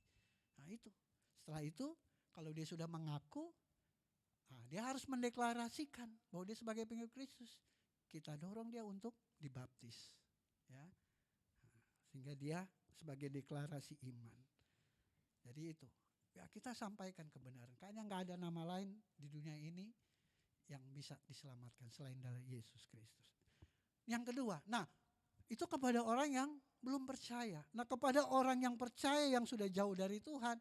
Nah itu, setelah itu kalau dia sudah mengaku, dia harus mendeklarasikan bahwa dia sebagai pengikut Kristus. Kita dorong dia untuk dibaptis, ya, sehingga dia sebagai deklarasi iman. Jadi itu, ya, kita sampaikan kebenaran. Kayaknya nggak ada nama lain di dunia ini yang bisa diselamatkan selain dari Yesus Kristus. Yang kedua, nah itu kepada orang yang belum percaya. Nah kepada orang yang percaya yang sudah jauh dari Tuhan,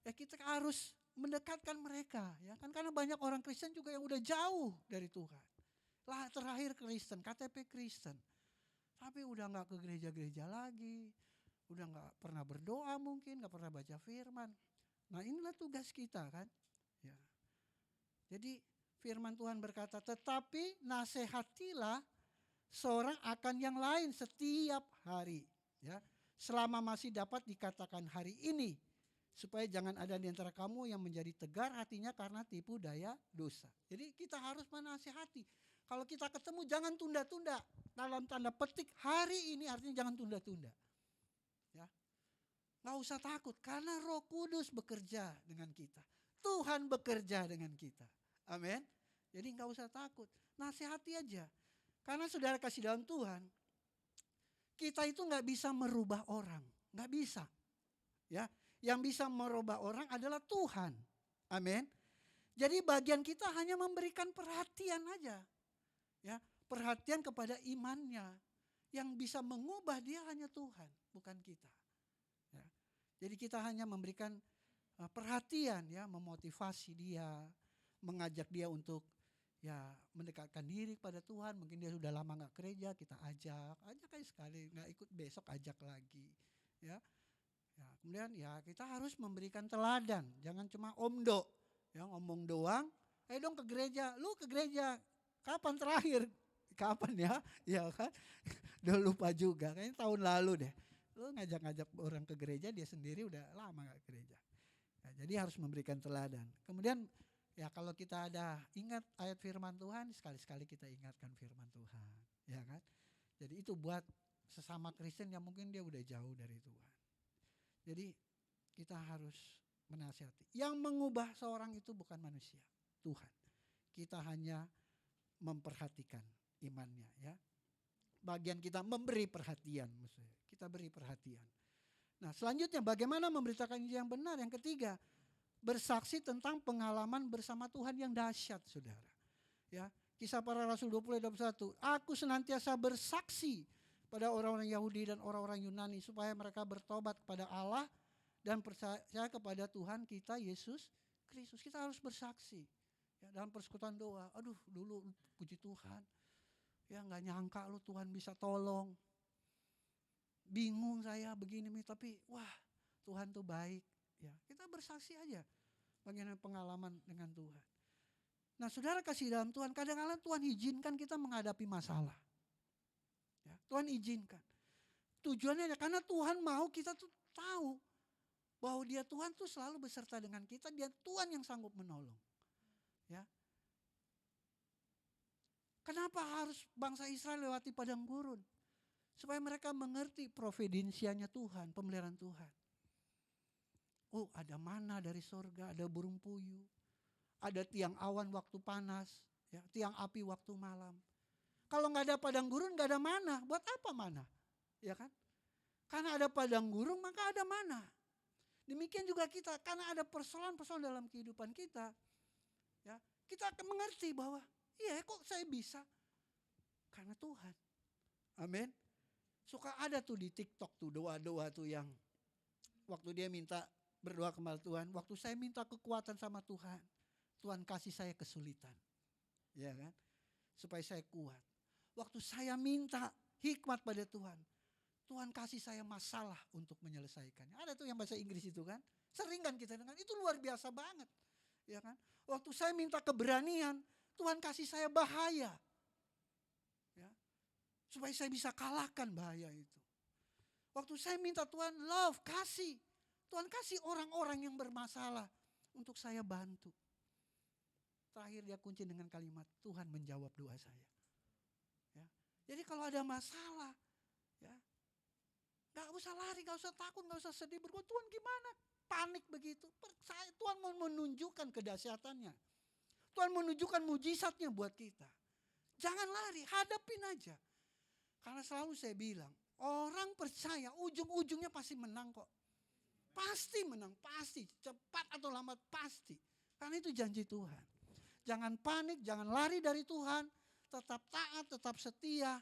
ya kita harus mendekatkan mereka, ya kan, karena banyak orang Kristen juga yang udah jauh dari Tuhan. Lah terakhir Kristen, KTP Kristen, tapi udah nggak ke gereja-gereja lagi, udah nggak pernah berdoa mungkin, nggak pernah baca firman. Nah inilah tugas kita kan, ya. Jadi firman Tuhan berkata, tetapi nasihatilah seorang akan yang lain setiap hari, ya, selama masih dapat dikatakan hari ini, supaya jangan ada di antara kamu yang menjadi tegar hatinya karena tipu daya dosa. Jadi kita harus menasihati. Kalau kita ketemu jangan tunda-tunda. Dalam tanda petik hari ini artinya jangan tunda-tunda. Ya. Gak usah takut karena Roh Kudus bekerja dengan kita. Tuhan bekerja dengan kita. Amin. Jadi gak usah takut. Nasihati aja. Karena saudara kasih dalam Tuhan, kita itu gak bisa merubah orang. Gak bisa. Ya, yang bisa merubah orang adalah Tuhan. Amin. Jadi bagian kita hanya memberikan perhatian aja. Ya, perhatian kepada imannya. Yang bisa mengubah dia hanya Tuhan, bukan kita. Ya. Jadi kita hanya memberikan perhatian, ya, memotivasi dia, mengajak dia untuk, ya, mendekatkan diri kepada Tuhan. Mungkin dia sudah lama nggak gereja, kita ajak aja sekali, nggak ikut besok ajak lagi, ya. Ya, kemudian ya kita harus memberikan teladan, jangan cuma omdo, ya, ngomong doang. Dong ke gereja, lu ke gereja kapan terakhir? Kapan ya? Ya kan, udah lupa juga, kayaknya tahun lalu deh. Lu ngajak-ngajak orang ke gereja, dia sendiri udah lama gak ke gereja. Ya, jadi harus memberikan teladan. Kemudian ya kalau kita ada ingat ayat firman Tuhan, sekali-sekali kita ingatkan firman Tuhan, ya kan. Jadi itu buat sesama Kristen yang mungkin dia udah jauh dari Tuhan. Jadi kita harus menasihati. Yang mengubah seorang itu bukan manusia, Tuhan. Kita hanya memperhatikan imannya, ya. Bagian kita memberi perhatian, maksudnya. Kita beri perhatian. Nah selanjutnya bagaimana memberitakan yang benar. Yang ketiga, bersaksi tentang pengalaman bersama Tuhan yang dahsyat, saudara. Ya, Kisah Para Rasul 20:21. Aku senantiasa bersaksi pada orang-orang Yahudi dan orang-orang Yunani supaya mereka bertobat kepada Allah dan percaya kepada Tuhan kita Yesus Kristus. Kita harus bersaksi, ya, dalam persekutuan doa. Aduh, dulu puji Tuhan, ya, nggak nyangka lu Tuhan bisa tolong. Bingung saya begini, tapi wah Tuhan tuh baik. Ya, kita bersaksi aja bagaimana pengalaman dengan Tuhan. Nah saudara kasih dalam Tuhan, kadang-kadang Tuhan izinkan kita menghadapi masalah. Ya, Tuhan izinkan. Tujuannya karena Tuhan mau kita tuh tahu bahwa dia Tuhan tuh selalu beserta dengan kita. Dia Tuhan yang sanggup menolong. Ya. Kenapa harus bangsa Israel lewati padang gurun? Supaya mereka mengerti providensianya Tuhan, pemeliharaan Tuhan. Oh, ada mana dari sorga, ada burung puyuh, ada tiang awan waktu panas, ya, tiang api waktu malam. Kalau nggak ada padang gurun, nggak ada mana. Buat apa mana? Ya kan? Karena ada padang gurun, maka ada mana. Demikian juga kita, karena ada persoalan-persoalan dalam kehidupan kita, ya, kita akan mengerti bahwa, iya kok saya bisa? Karena Tuhan. Amin. Suka ada tuh di TikTok tuh doa-doa tuh yang waktu dia minta berdoa kepada Tuhan, waktu saya minta kekuatan sama Tuhan, Tuhan kasih saya kesulitan. Ya kan? Supaya saya kuat. Waktu saya minta hikmat pada Tuhan, Tuhan kasih saya masalah untuk menyelesaikannya. Ada tuh yang bahasa Inggris itu kan, sering kan kita dengar, itu luar biasa banget. Ya kan? Waktu saya minta keberanian, Tuhan kasih saya bahaya. Ya. Supaya saya bisa kalahkan bahaya itu. Waktu saya minta Tuhan love, kasih. Tuhan kasih orang-orang yang bermasalah untuk saya bantu. Terakhir dia kunci dengan kalimat, Tuhan menjawab doa saya. Ya. Jadi kalau ada masalah, ya, gak usah lari, gak usah takut, gak usah sedih. Berkata, Tuhan gimana? Panik begitu. Tuhan mau menunjukkan kedahsyatannya. Tuhan menunjukkan mujizatnya buat kita. Jangan lari, hadapin aja. Karena selalu saya bilang, orang percaya ujung-ujungnya pasti menang kok. Pasti menang, pasti. Cepat atau lambat pasti. Karena itu janji Tuhan. Jangan panik, jangan lari dari Tuhan. Tetap taat, tetap setia.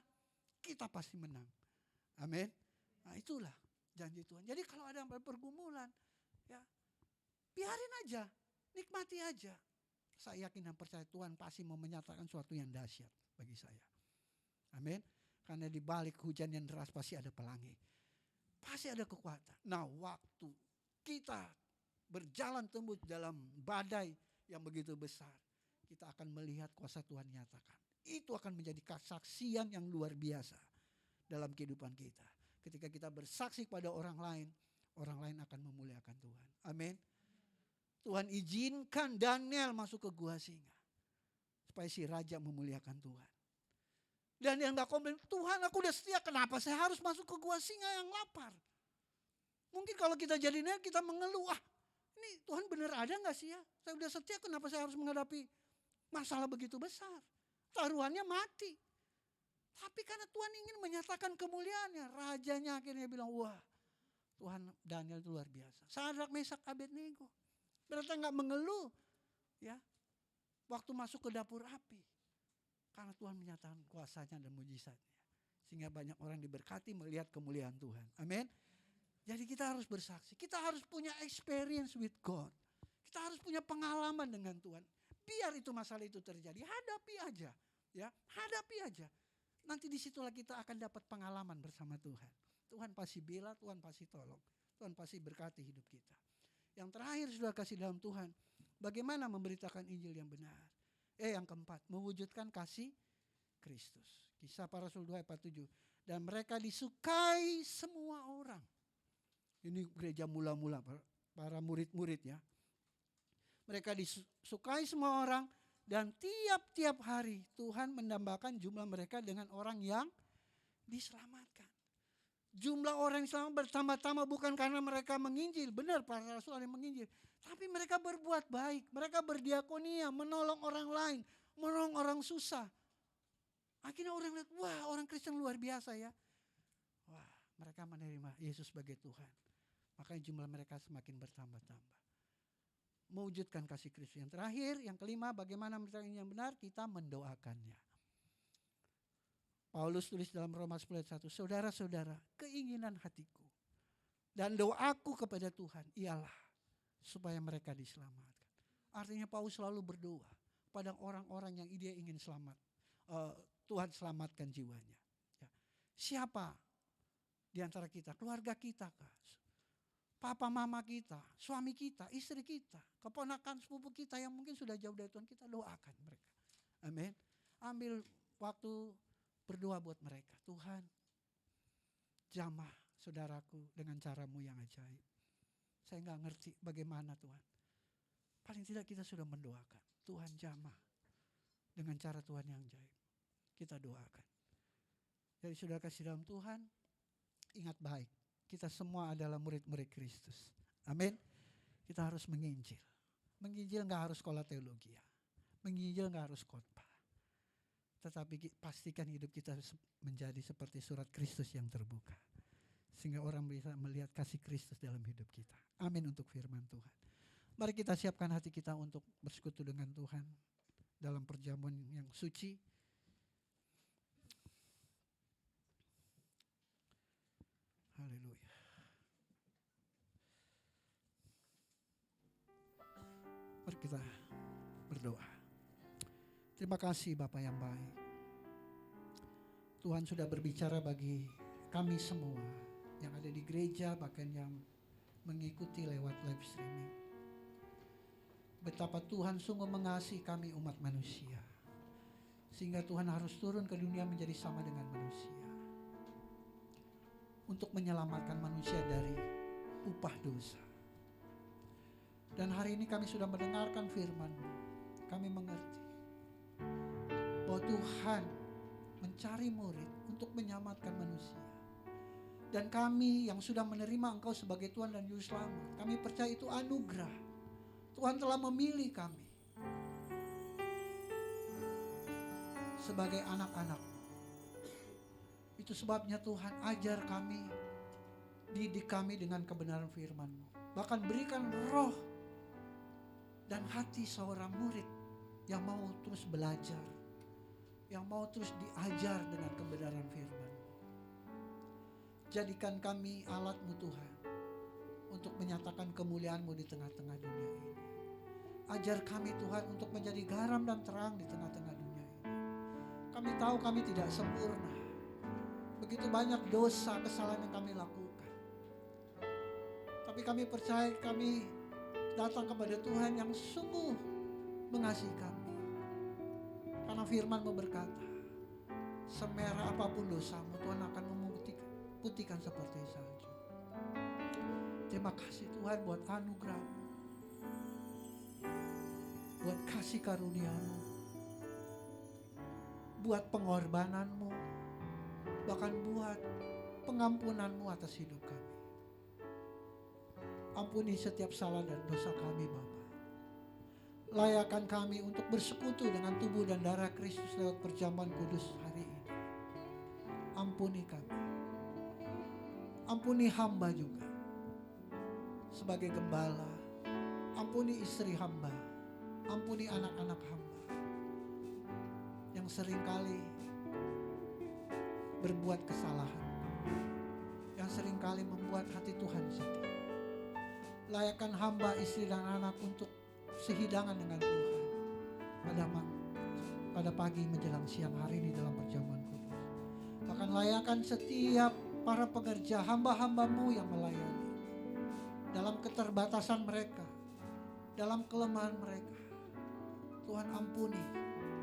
Kita pasti menang. Amin. Nah itulah janji Tuhan. Jadi kalau ada pergumulan, ya biarin aja. Nikmati aja. Saya yakin dan percaya Tuhan pasti mau menyatakan sesuatu yang dahsyat bagi saya. Amin. Karena di balik hujan yang deras pasti ada pelangi. Pasti ada kekuatan. Nah waktu kita berjalan tembus dalam badai yang begitu besar, kita akan melihat kuasa Tuhan nyatakan. Itu akan menjadi kesaksian yang luar biasa dalam kehidupan kita. Ketika kita bersaksi kepada orang lain akan memuliakan Tuhan. Amin. Tuhan izinkan Daniel masuk ke gua singa. Supaya si raja memuliakan Tuhan. Dan yang gak komplain, Tuhan aku udah setia, kenapa saya harus masuk ke gua singa yang lapar? Mungkin kalau kita jadi Daniel kita mengeluh, ini Tuhan benar ada gak sih ya? Saya udah setia, kenapa saya harus menghadapi masalah begitu besar? Taruhannya mati. Tapi karena Tuhan ingin menyatakan kemuliaannya, rajanya akhirnya bilang, wah Tuhan Daniel itu luar biasa. Sadrak, Mesak, Abednego. Berarti gak mengeluh ya waktu masuk ke dapur api. Karena Tuhan menyatakan kuasanya dan mujizatnya. Sehingga banyak orang diberkati melihat kemuliaan Tuhan. Amin. Jadi kita harus bersaksi. Kita harus punya experience with God. Kita harus punya pengalaman dengan Tuhan. Biar itu masalah itu terjadi. Hadapi aja. Ya, hadapi aja. Nanti disitulah kita akan dapat pengalaman bersama Tuhan. Tuhan pasti bela, Tuhan pasti tolong. Tuhan pasti berkati hidup kita. Yang terakhir sudah kasih dalam Tuhan. Bagaimana memberitakan Injil yang benar. Yang keempat, mewujudkan kasih Kristus. Kisah Para Rasul 2:47. Dan mereka disukai semua orang. Ini gereja mula-mula, para murid-murid ya. Mereka disukai semua orang. Dan tiap-tiap hari Tuhan menambahkan jumlah mereka dengan orang yang diselamatkan. Jumlah orang yang selamat bertambah-tambah bukan karena mereka menginjil. Benar para rasul ada yang menginjil. Tapi mereka berbuat baik. Mereka berdiakonia, menolong orang lain. Menolong orang susah. Akhirnya orang lihat, wah orang Kristen luar biasa ya. Wah mereka menerima Yesus sebagai Tuhan. Makanya jumlah mereka semakin bertambah-tambah. Mewujudkan kasih Kristus. Yang terakhir, yang kelima, bagaimana memberitakan yang benar? Kita mendoakannya. Paulus tulis dalam Roma 10:1, saudara-saudara, keinginan hatiku dan doaku kepada Tuhan ialah supaya mereka diselamatkan. Artinya Paulus selalu berdoa pada orang-orang yang dia ingin selamat. Tuhan selamatkan jiwanya. Ya. Siapa di antara kita, keluarga kita kah? Papa mama kita, suami kita, istri kita, keponakan sepupu kita yang mungkin sudah jauh dari Tuhan, kita doakan mereka. Amin. Ambil waktu berdoa buat mereka. Tuhan, jamah saudaraku dengan caramu yang ajaib. Saya gak ngerti bagaimana Tuhan. Paling tidak kita sudah mendoakan. Tuhan jamah dengan cara Tuhan yang ajaib. Kita doakan. Jadi saudara kasih dalam Tuhan, ingat baik. Kita semua adalah murid-murid Kristus. Amin. Kita harus menginjil. Menginjil gak harus sekolah teologi ya. Menginjil gak harus khotbah. Tetapi pastikan hidup kita menjadi seperti surat Kristus yang terbuka. Sehingga orang bisa melihat kasih Kristus dalam hidup kita. Amin untuk firman Tuhan. Mari kita siapkan hati kita untuk bersekutu dengan Tuhan. Dalam perjamuan yang suci. Haleluya. Mari kita berdoa. Terima kasih Bapa yang baik. Tuhan sudah berbicara bagi kami semua yang ada di gereja, bahkan yang mengikuti lewat live streaming. Betapa Tuhan sungguh mengasihi kami umat manusia. Sehingga Tuhan harus turun ke dunia menjadi sama dengan manusia. untuk menyelamatkan manusia dari upah dosa. Dan hari ini kami sudah mendengarkan firman-Mu. Kami mengerti bahwa Tuhan mencari murid untuk menyelamatkan manusia. Dan kami yang sudah menerima Engkau sebagai Tuhan dan Juru Selamat, kami percaya itu anugerah. Tuhan telah memilih kami sebagai anak-anak. Itu sebabnya Tuhan ajar kami, didik kami dengan kebenaran firman-Mu. Bahkan berikan roh dan hati seorang murid yang mau terus belajar, yang mau terus diajar dengan kebenaran firman. Jadikan kami alat-Mu Tuhan untuk menyatakan kemuliaan-Mu di tengah-tengah dunia ini. Ajar kami Tuhan untuk menjadi garam dan terang di tengah-tengah dunia ini. Kami tahu kami tidak sempurna. Begitu banyak dosa, kesalahan yang kami lakukan. Tapi kami percaya kami datang kepada Tuhan yang sungguh mengasihi kami. Karena firman-Mu berkata, semerah apapun dosamu, Tuhan akan memutihkan seperti salju. Terima kasih Tuhan buat anugerah-Mu, buat kasih karunia-Mu, buat pengorbanan-Mu, bahkan buat pengampunan-Mu atas hidup kami. Ampuni setiap salah dan dosa kami Bapa. Layakkan kami untuk bersekutu dengan tubuh dan darah Kristus lewat perjamuan kudus hari ini. Ampuni kami. Ampuni hamba juga sebagai gembala. Ampuni istri hamba. Ampuni anak-anak hamba yang seringkali berbuat kesalahan, yang seringkali membuat hati Tuhan sedih. Layakkan hamba, istri dan anak untuk sehidangan dengan Tuhan pada pagi menjelang siang hari ini dalam perjamuan kudus. Bahkan layakkan setiap para pekerja hamba-hamba-Mu yang melayani dalam keterbatasan mereka, dalam kelemahan mereka. Tuhan ampuni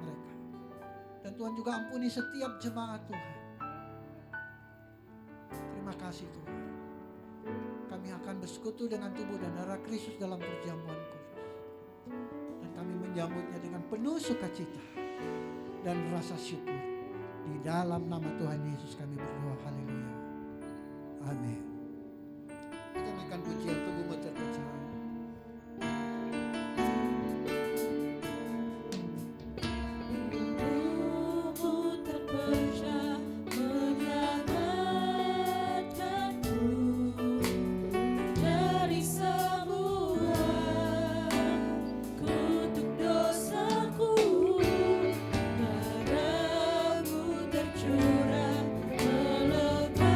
mereka. Dan Tuhan juga ampuni setiap jemaat Tuhan. Terima kasih Tuhan. Kami akan bersekutu dengan tubuh dan darah Kristus dalam perjamuan kudus. Dan kami menyambutnya dengan penuh sukacita dan rasa syukur. Di dalam nama Tuhan Yesus kami berdoa. Haleluya. Amin. Kita naikkan pujian tubuhmu terpercaya. Tercurah melepaskan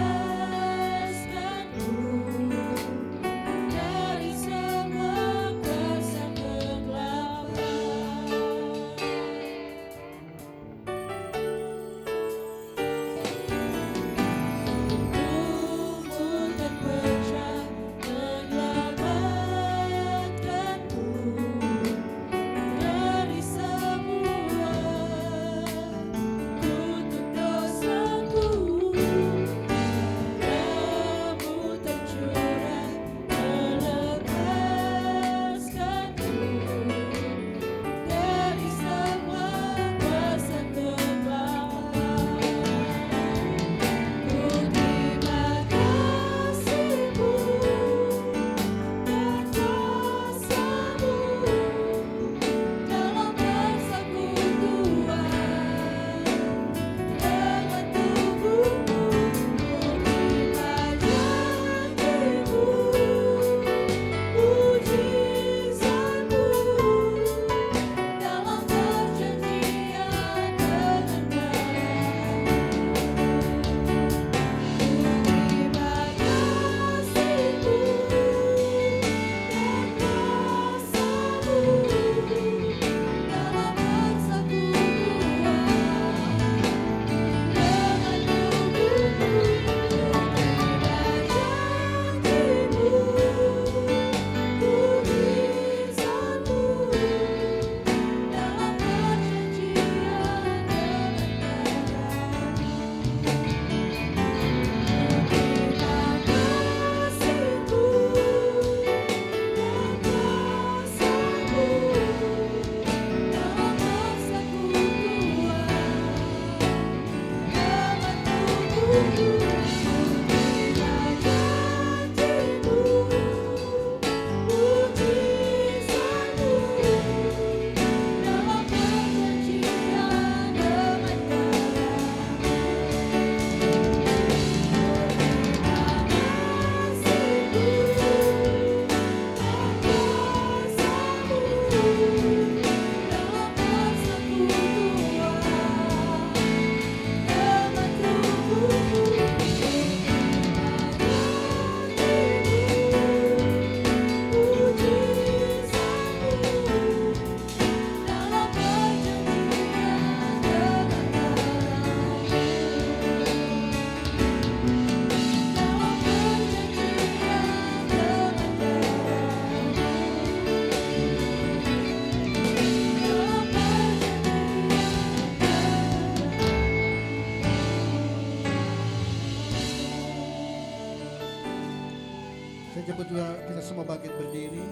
kita semua bangkit berdiri.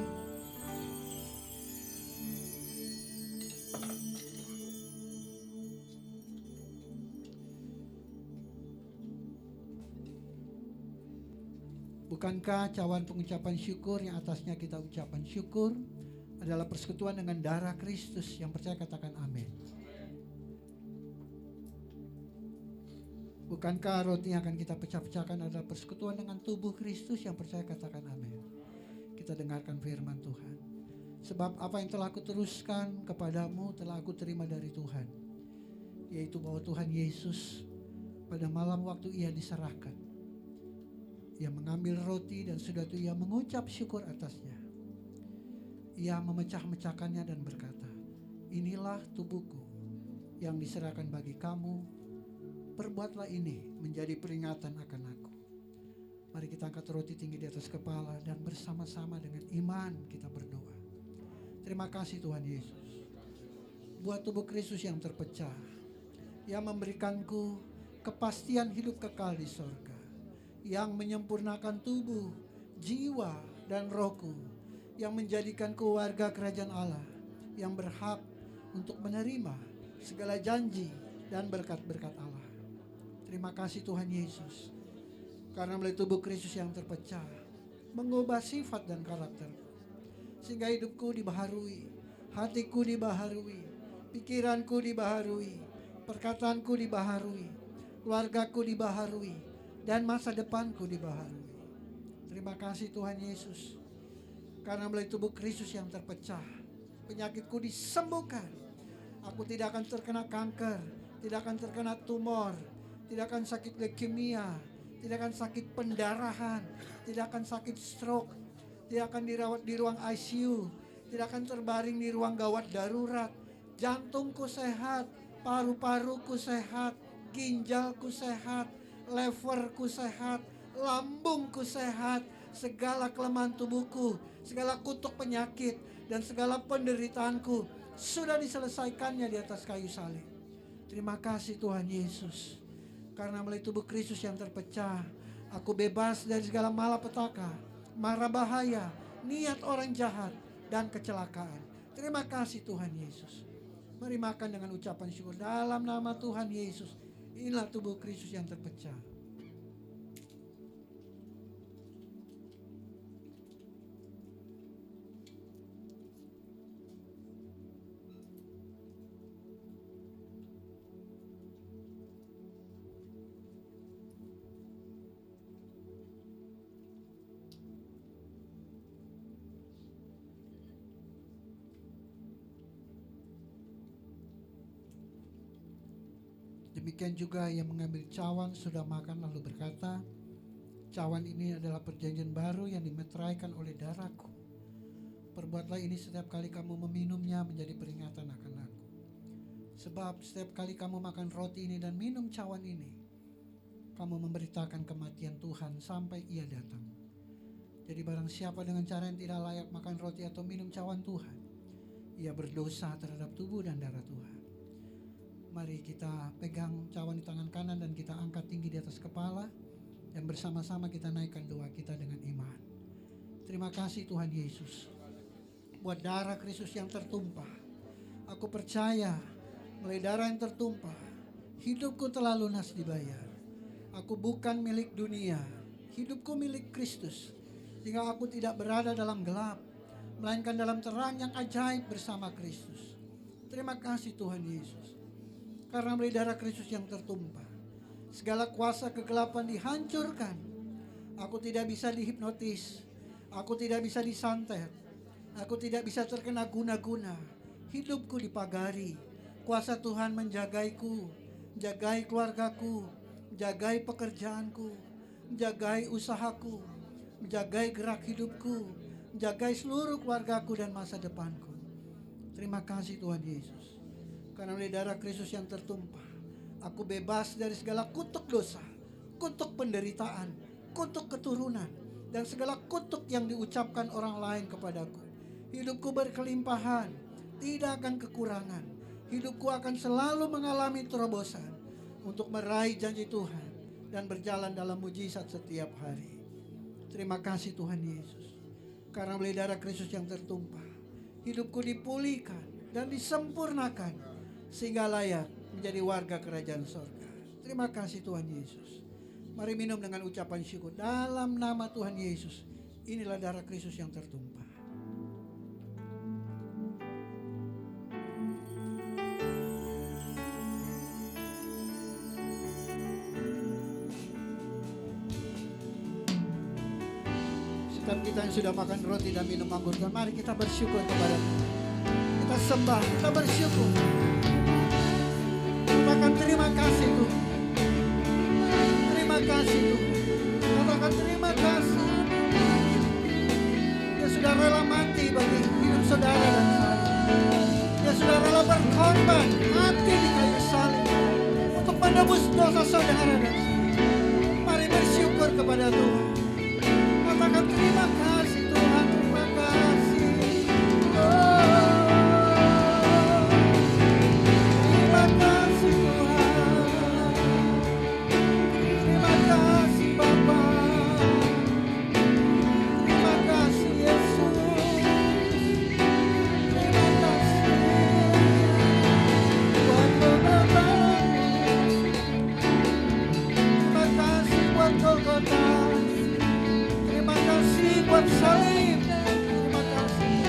Bukankah cawan pengucapan syukur yang atasnya kita ucapan syukur adalah persekutuan dengan darah Kristus? Yang percaya katakan amin. Bukankah roti yang akan kita pecah-pecahkan adalah persekutuan dengan tubuh Kristus? Yang percaya katakan amin. Kita dengarkan firman Tuhan. Sebab apa yang telah aku teruskan kepadamu telah aku terima dari Tuhan, yaitu bahwa Tuhan Yesus pada malam waktu ia diserahkan, ia mengambil roti dan sudah itu ia mengucap syukur atasnya. Ia memecah-mecahkannya dan berkata, inilah tubuhku yang diserahkan bagi kamu. Perbuatlah ini menjadi peringatan akan aku. Mari kita angkat roti tinggi di atas kepala dan bersama-sama dengan iman kita berdoa. Terima kasih Tuhan Yesus buat tubuh Kristus yang terpecah, yang memberikanku kepastian hidup kekal di sorga, yang menyempurnakan tubuh, jiwa, dan rohku, yang menjadikanku warga kerajaan Allah, yang berhak untuk menerima segala janji dan berkat-berkat Allah. Terima kasih Tuhan Yesus, karena melalui tubuh Kristus yang terpecah, mengubah sifat dan karakterku, sehingga hidupku dibaharui, hatiku dibaharui, pikiranku dibaharui, perkataanku dibaharui, keluargaku dibaharui, dan masa depanku dibaharui. Terima kasih Tuhan Yesus, karena melalui tubuh Kristus yang terpecah, penyakitku disembuhkan. Aku tidak akan terkena kanker, tidak akan terkena tumor, tidak akan sakit leukemia, tidak akan sakit pendarahan, tidak akan sakit stroke, tidak akan dirawat di ruang ICU, tidak akan terbaring di ruang gawat darurat. Jantungku sehat, paru-paruku sehat, ginjalku sehat, leverku sehat, lambungku sehat, segala kelemahan tubuhku, segala kutuk penyakit, dan segala penderitaanku sudah diselesaikannya di atas kayu salib. Terima kasih Tuhan Yesus, karena melalui tubuh Kristus yang terpecah, aku bebas dari segala malapetaka, mara bahaya, niat orang jahat, dan kecelakaan. Terima kasih Tuhan Yesus. Mari makan dengan ucapan syukur dalam nama Tuhan Yesus. Inilah tubuh Kristus yang terpecah. Demikian juga ia mengambil cawan sudah makan lalu berkata, cawan ini adalah perjanjian baru yang dimeteraikan oleh darahku. Perbuatlah ini setiap kali kamu meminumnya menjadi peringatan akan aku. Sebab setiap kali kamu makan roti ini dan minum cawan ini, kamu memberitakan kematian Tuhan sampai ia datang. Jadi barang siapa dengan cara yang tidak layak makan roti atau minum cawan Tuhan, ia berdosa terhadap tubuh dan darah Tuhan. Mari kita pegang cawan di tangan kanan dan kita angkat tinggi di atas kepala, dan bersama-sama kita naikkan doa kita dengan iman. Terima kasih Tuhan Yesus buat darah Kristus yang tertumpah. Aku percaya melalui darah yang tertumpah, hidupku telah lunas dibayar. Aku bukan milik dunia, hidupku milik Kristus, sehingga aku tidak berada dalam gelap, melainkan dalam terang yang ajaib bersama Kristus. Terima kasih Tuhan Yesus, karena melalui darah Kristus yang tertumpah, segala kuasa kegelapan dihancurkan. Aku tidak bisa dihipnotis, aku tidak bisa disantet, aku tidak bisa terkena guna-guna. Hidupku dipagari, kuasa Tuhan menjagaiku, menjagai keluargaku, menjagai pekerjaanku, menjagai usahaku, menjagai gerak hidupku, menjagai seluruh keluargaku dan masa depanku. Terima kasih Tuhan Yesus, karena oleh darah Kristus yang tertumpah, aku bebas dari segala kutuk dosa, kutuk penderitaan, kutuk keturunan, dan segala kutuk yang diucapkan orang lain kepadaku. Hidupku berkelimpahan, tidak akan kekurangan. Hidupku akan selalu mengalami terobosan untuk meraih janji Tuhan dan berjalan dalam mujizat setiap hari. Terima kasih Tuhan Yesus. Karena melalui darah Kristus yang tertumpah, hidupku dipulihkan dan disempurnakan sehingga layak menjadi warga kerajaan sorga. Terima kasih Tuhan Yesus. Mari minum dengan ucapan syukur. Dalam nama Tuhan Yesus, inilah darah Kristus yang tertumpah. Setiap kita yang sudah makan roti dan minum anggur, mari kita bersyukur kepada Tuhan. Kita sembah, kita bersyukur. Katakan terima kasih Tuhan. Terima kasih Tuhan. Katakan terima kasih. Dia sudah rela mati bagi hidup saudara dan saya. Dia sudah rela berkorban, mati di kayu salib untuk menebus dosa saudara dan saya. Mari bersyukur kepada Tuhan. Katakan terima kasih Tuhan, terima kasih. Terima kasih Tuhan. Terima kasih Bapa. Terima kasih Yesus. Terima kasih buat pengorbanan. Terima kasih buat Golgota. Terima kasih buat salib. Terima kasih.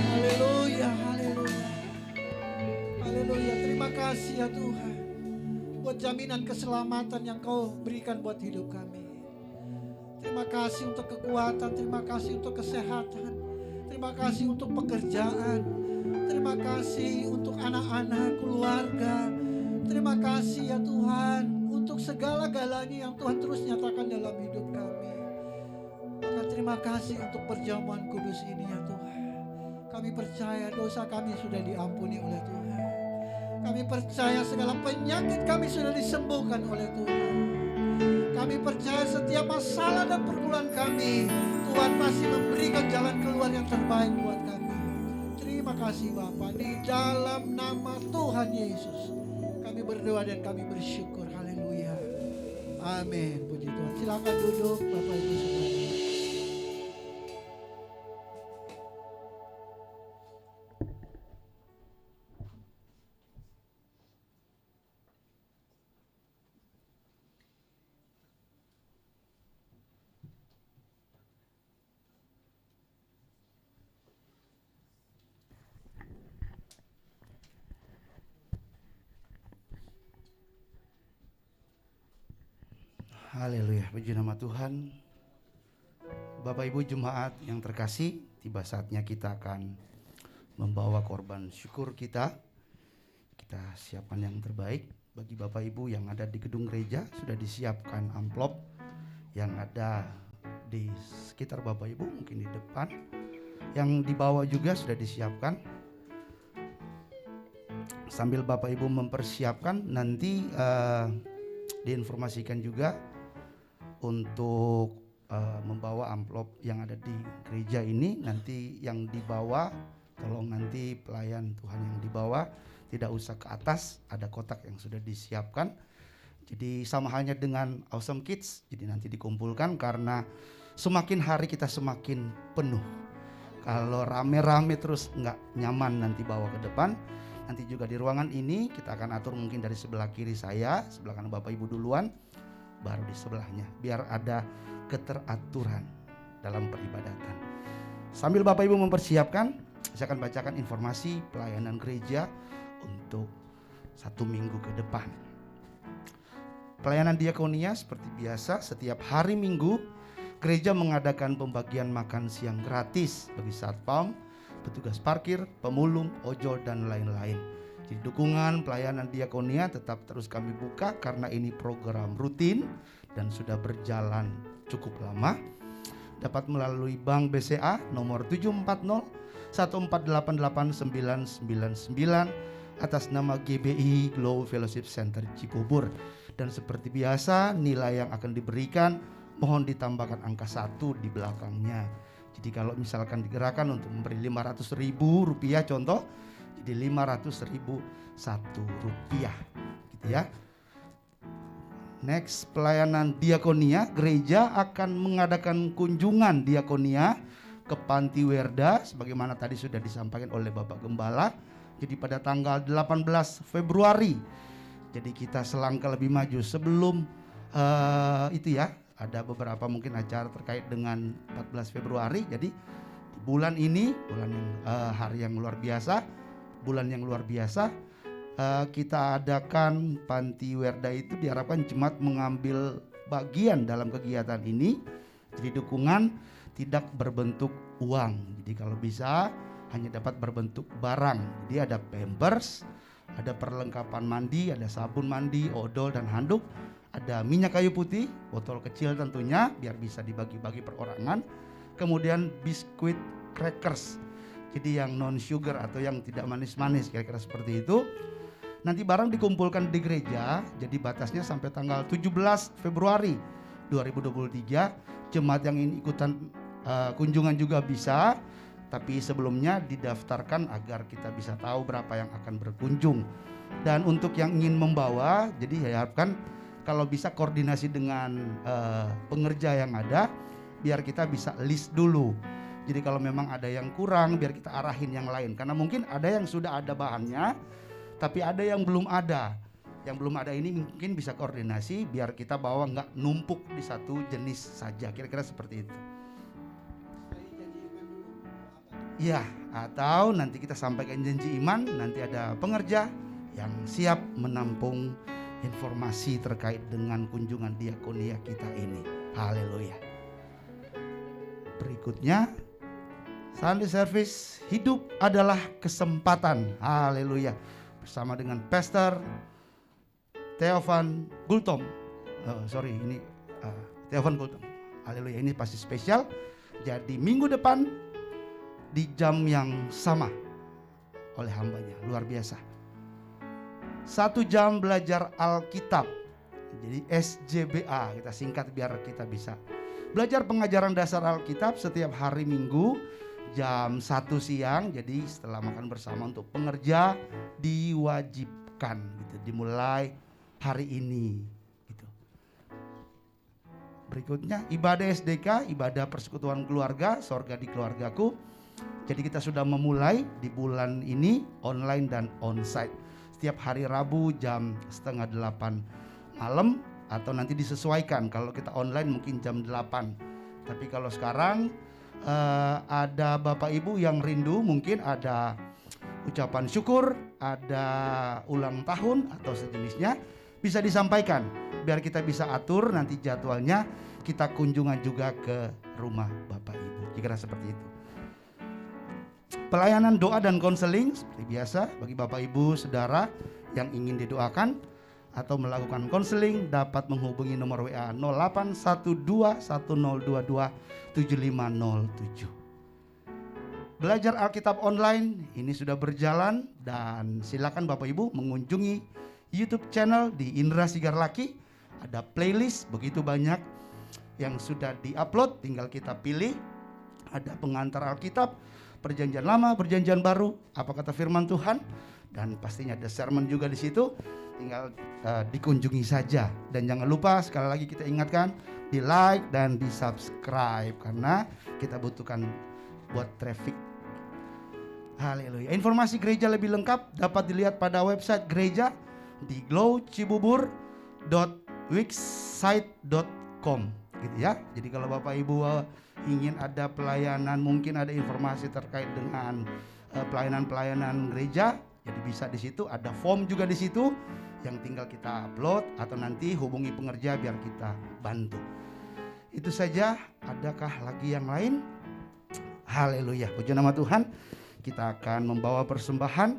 Haleluya, haleluya. Haleluya. Terima kasih ya Tuhan buat jaminan keselamatan yang Kau berikan buat hidup kami. Terima kasih untuk kekuatan, terima kasih untuk kesehatan, terima kasih untuk pekerjaan, terima kasih untuk anak-anak, keluarga. Terima kasih ya Tuhan untuk segala-galanya yang Tuhan terus nyatakan dalam hidup kami. Maka terima kasih untuk perjamuan kudus ini ya Tuhan. Kami percaya dosa kami sudah diampuni oleh Tuhan. Kami percaya segala penyakit kami sudah disembuhkan oleh Tuhan. Kami percaya setiap masalah dan pergumulan kami, Tuhan masih memberikan jalan keluar yang terbaik buat kami. Terima kasih Bapa, di dalam nama Tuhan Yesus kami berdoa dan kami bersyukur. Haleluya. Amin. Puji Tuhan. Silakan duduk Bapak Ibu Saudara. Haleluya, puji nama Tuhan. Bapak Ibu jemaat yang terkasih, tiba saatnya kita akan membawa korban syukur kita. Kita siapkan yang terbaik. Bagi Bapak Ibu yang ada di gedung gereja, sudah disiapkan amplop yang ada di sekitar Bapak Ibu, mungkin di depan. Yang di bawah juga sudah disiapkan. Sambil Bapak Ibu mempersiapkan, nanti diinformasikan juga untuk membawa amplop yang ada di gereja ini. Nanti yang dibawa, tolong nanti pelayan Tuhan yang dibawa tidak usah ke atas, ada kotak yang sudah disiapkan. Jadi sama halnya dengan Awesome Kids, jadi nanti dikumpulkan karena semakin hari kita semakin penuh. Kalau rame-rame terus nggak nyaman nanti bawa ke depan. Nanti juga di ruangan ini kita akan atur mungkin dari sebelah kiri saya, sebelah kanan Bapak Ibu duluan, baru di sebelahnya, biar ada keteraturan dalam peribadatan. Sambil Bapak Ibu mempersiapkan, saya akan bacakan informasi pelayanan gereja untuk 1 minggu ke depan. Pelayanan diakonia seperti biasa, setiap hari Minggu gereja mengadakan pembagian makan siang gratis bagi satpam, petugas parkir, pemulung, ojol, dan lain-lain. Jadi dukungan pelayanan diakonia tetap terus kami buka karena ini program rutin dan sudah berjalan cukup lama. Dapat melalui Bank BCA nomor 740 1488999 atas nama GBI Glow Fellowship Center Cibubur. Dan seperti biasa nilai yang akan diberikan mohon ditambahkan angka 1 di belakangnya. Jadi kalau misalkan digerakkan untuk memberi Rp500.000 contoh, jadi Rp500.001 gitu ya. Next, pelayanan diakonia. Gereja akan mengadakan kunjungan diakonia ke Panti Werda sebagaimana tadi sudah disampaikan oleh Bapak Gembala. Jadi pada tanggal 18 Februari. Jadi kita selangkah lebih maju sebelum itu ya. Ada beberapa mungkin acara terkait dengan 14 Februari. Jadi di bulan ini, bulan yang hari yang luar biasa, bulan yang luar biasa, kita adakan Panti Werda itu diharapkan jemaat mengambil bagian dalam kegiatan ini. Jadi dukungan tidak berbentuk uang. Jadi kalau bisa hanya dapat berbentuk barang. Jadi ada pampers, ada perlengkapan mandi, ada sabun mandi, odol dan handuk, ada minyak kayu putih, botol kecil tentunya biar bisa dibagi-bagi perorangan. Kemudian biskuit crackers. Jadi yang non sugar atau yang tidak manis-manis, kira-kira seperti itu. Nanti barang dikumpulkan di gereja, jadi batasnya sampai tanggal 17 Februari 2023. Jemaat yang ingin ikutan kunjungan juga bisa, tapi sebelumnya didaftarkan agar kita bisa tahu berapa yang akan berkunjung. Dan untuk yang ingin membawa, jadi saya harapkan kalau bisa koordinasi dengan pengerja yang ada, biar kita bisa list dulu. Jadi kalau memang ada yang kurang, biar kita arahin yang lain. Karena mungkin ada yang sudah ada bahannya, tapi ada yang belum ada. Yang belum ada ini mungkin bisa koordinasi biar kita bawa nggak numpuk di satu jenis saja. Kira-kira seperti itu. Ya, atau nanti kita sampaikan janji iman. Nanti ada pengerja yang siap menampung informasi terkait dengan kunjungan diakonia kita ini. Haleluya. Berikutnya, Sunday service, hidup adalah kesempatan. Haleluya. Bersama dengan Pastor Theovan Gultom. Theovan Gultom. Haleluya, ini pasti spesial. Jadi minggu depan di jam yang sama oleh hambanya, luar biasa. 1 jam belajar Alkitab. Jadi SJBA kita singkat biar kita bisa belajar pengajaran dasar Alkitab setiap hari Minggu jam 1 siang. Jadi setelah makan bersama untuk pengerja diwajibkan gitu, dimulai hari ini gitu. Berikutnya ibadah SDK, ibadah persekutuan keluarga, sorga di keluargaku. Jadi kita sudah memulai di bulan ini online dan onsite setiap hari Rabu jam 7:30 malam, atau nanti disesuaikan kalau kita online mungkin jam 8. Tapi kalau sekarang ada Bapak Ibu yang rindu, mungkin ada ucapan syukur, ada ulang tahun atau sejenisnya, bisa disampaikan biar kita bisa atur nanti jadwalnya, kita kunjungan juga ke rumah Bapak Ibu. Kira-kira seperti itu. Pelayanan doa dan konseling seperti biasa bagi Bapak Ibu Saudara yang ingin didoakan atau melakukan konseling dapat menghubungi nomor WA 081210227507. Belajar Alkitab online ini sudah berjalan dan silakan Bapak Ibu mengunjungi YouTube channel di Indra Sigarlaki. Ada playlist begitu banyak yang sudah diupload, tinggal kita pilih. Ada pengantar Alkitab, Perjanjian Lama, Perjanjian Baru, apa kata firman Tuhan, dan pastinya ada sermon juga di situ. Tinggal dikunjungi saja. Dan jangan lupa sekali lagi kita ingatkan, di like dan di subscribe karena kita butuhkan buat traffic. Haleluya. Informasi gereja lebih lengkap dapat dilihat pada website gereja di glowcibubur.wixsite.com gitu ya. Jadi kalau Bapak Ibu ingin ada pelayanan, mungkin ada informasi terkait dengan pelayanan-pelayanan gereja, jadi bisa di situ. Ada form juga di situ yang tinggal kita upload atau nanti hubungi pengerja biar kita bantu. Itu saja. Adakah lagi yang lain? Haleluya. Puji nama Tuhan. Kita akan membawa persembahan,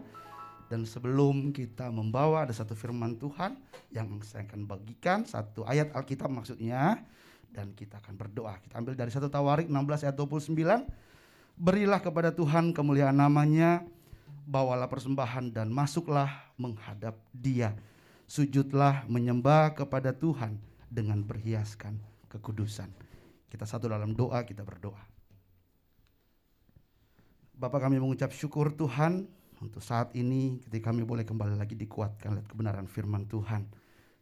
dan sebelum kita membawa ada satu firman Tuhan yang saya akan bagikan, satu ayat Alkitab maksudnya, dan kita akan berdoa. Kita ambil dari 1 Tawarik 16 ayat 29. Berilah kepada Tuhan kemuliaan namanya, bawalah persembahan dan masuklah menghadap Dia. Sujudlah menyembah kepada Tuhan dengan berhiaskan kekudusan. Kita satu dalam doa, kita berdoa. Bapa, kami mengucap syukur Tuhan untuk saat ini ketika kami boleh kembali lagi dikuatkan oleh kebenaran firman Tuhan.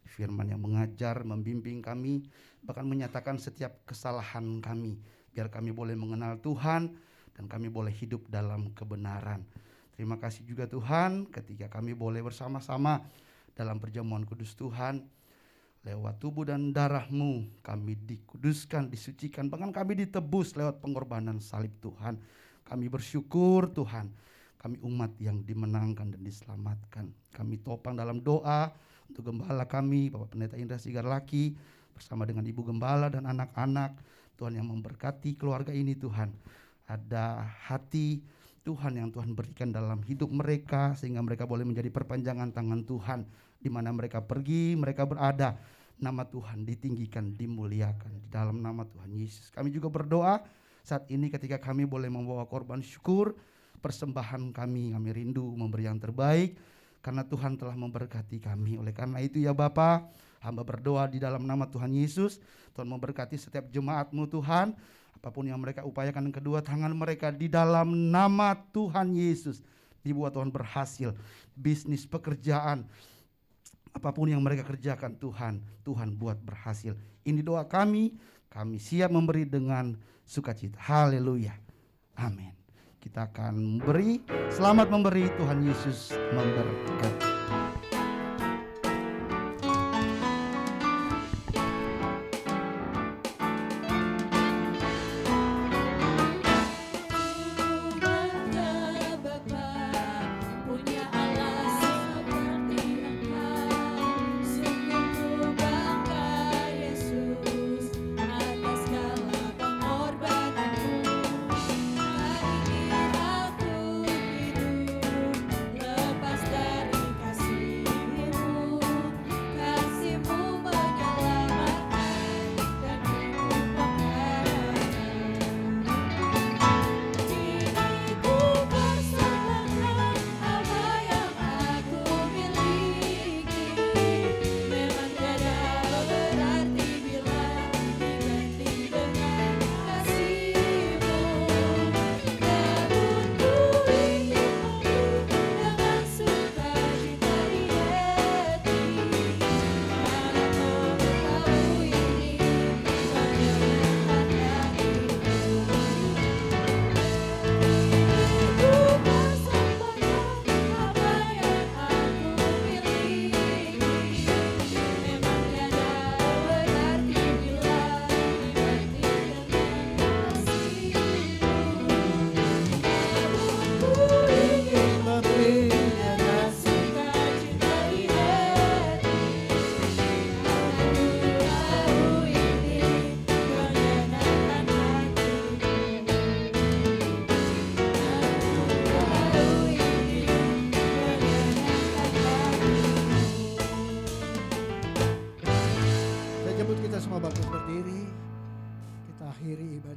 Firman yang mengajar, membimbing kami, bahkan menyatakan setiap kesalahan kami, biar kami boleh mengenal Tuhan dan kami boleh hidup dalam kebenaran. Terima kasih juga Tuhan ketika kami boleh bersama-sama dalam perjamuan kudus Tuhan. Lewat tubuh dan darah-Mu kami dikuduskan, disucikan, bahkan kami ditebus lewat pengorbanan salib Tuhan. Kami bersyukur Tuhan, kami umat yang dimenangkan dan diselamatkan. Kami topang dalam doa untuk gembala kami, Bapak Pendeta Indra Sigarlaki, bersama dengan Ibu Gembala dan anak-anak. Tuhan yang memberkati keluarga ini Tuhan. Ada hati Tuhan yang Tuhan berikan dalam hidup mereka, sehingga mereka boleh menjadi perpanjangan tangan Tuhan. Di mana mereka pergi, mereka berada, nama Tuhan ditinggikan, dimuliakan. Di dalam nama Tuhan Yesus kami juga berdoa saat ini ketika kami boleh membawa korban syukur, persembahan kami rindu memberi yang terbaik, karena Tuhan telah memberkati kami. Oleh karena itu ya Bapa, hamba berdoa di dalam nama Tuhan Yesus, Tuhan memberkati setiap jemaat-Mu Tuhan, apapun yang mereka upayakan dengan kedua tangan mereka di dalam nama Tuhan Yesus, dibuat Tuhan berhasil. Bisnis, pekerjaan, apapun yang mereka kerjakan Tuhan buat berhasil. Ini doa kami siap memberi dengan sukacita. Haleluya. Amin. Kita akan memberi, selamat memberi, Tuhan Yesus memberkati.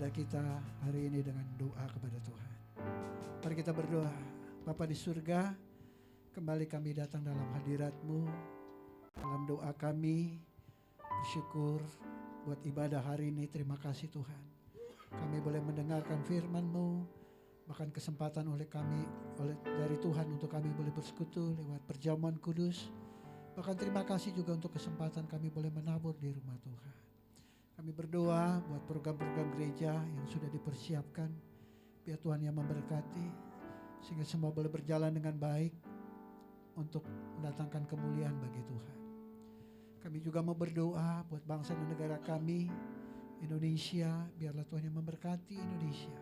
Kita hari ini dengan doa kepada Tuhan. Mari kita berdoa. Bapa di surga, kembali kami datang dalam hadirat-Mu. Dalam doa kami bersyukur buat ibadah hari ini. Terima kasih Tuhan. Kami boleh mendengarkan firman-Mu, bahkan kesempatan dari Tuhan untuk kami boleh bersekutu lewat perjamuan kudus. Bahkan terima kasih juga untuk kesempatan kami boleh menabur di rumah Tuhan. Kami berdoa buat program-program gereja yang sudah dipersiapkan. Biar Tuhan yang memberkati, sehingga semua boleh berjalan dengan baik untuk mendatangkan kemuliaan bagi Tuhan. Kami juga mau berdoa buat bangsa dan negara kami, Indonesia. Biarlah Tuhan yang memberkati Indonesia,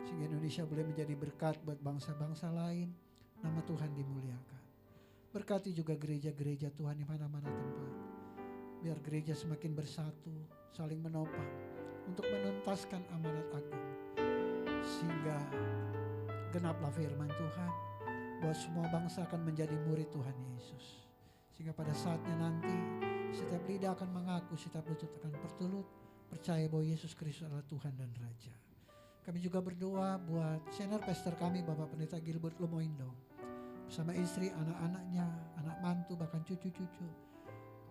sehingga Indonesia boleh menjadi berkat buat bangsa-bangsa lain. Nama Tuhan dimuliakan. Berkati juga gereja-gereja Tuhan di mana-mana tempat. Biar gereja semakin bersatu, saling menopang untuk menuntaskan amanat agung, sehingga genaplah firman Tuhan bahwa semua bangsa akan menjadi murid Tuhan Yesus. Sehingga pada saatnya nanti setiap lidah akan mengaku, setiap lutut akan bertelut percaya bahwa Yesus Kristus adalah Tuhan dan Raja. Kami juga berdoa buat senior pastor kami, Bapak Pendeta Gilbert Lumoindong, bersama istri, anak-anaknya, anak mantu, bahkan cucu-cucu.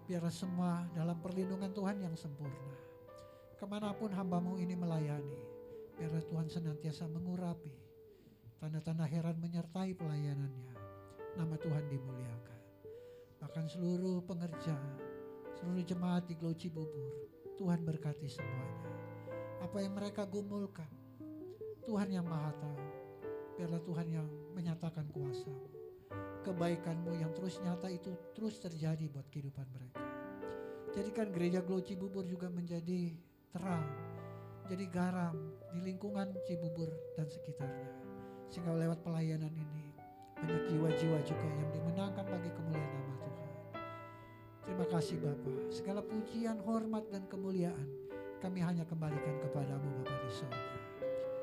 Biarlah semua dalam perlindungan Tuhan yang sempurna. Kemanapun hamba-Mu ini melayani, biarlah Tuhan senantiasa mengurapi. Tanda-tanda heran menyertai pelayanannya. Nama Tuhan dimuliakan. Bahkan seluruh pengerja, seluruh jemaat di Glow Cibubur. Tuhan berkati semuanya. Apa yang mereka gumulkan, Tuhan yang Maha Tahu. Biarlah Tuhan yang menyatakan kuasa-Mu. Kebaikan-Mu yang terus nyata itu terus terjadi buat kehidupan mereka. Jadikan gereja Glow Cibubur juga menjadi terang, menjadi garam di lingkungan Cibubur dan sekitarnya. Sehingga lewat pelayanan ini banyak jiwa-jiwa juga yang dimenangkan bagi kemuliaan nama Tuhan. Terima kasih Bapa. Segala pujian, hormat dan kemuliaan kami hanya kembalikan kepadamu Bapa di surga.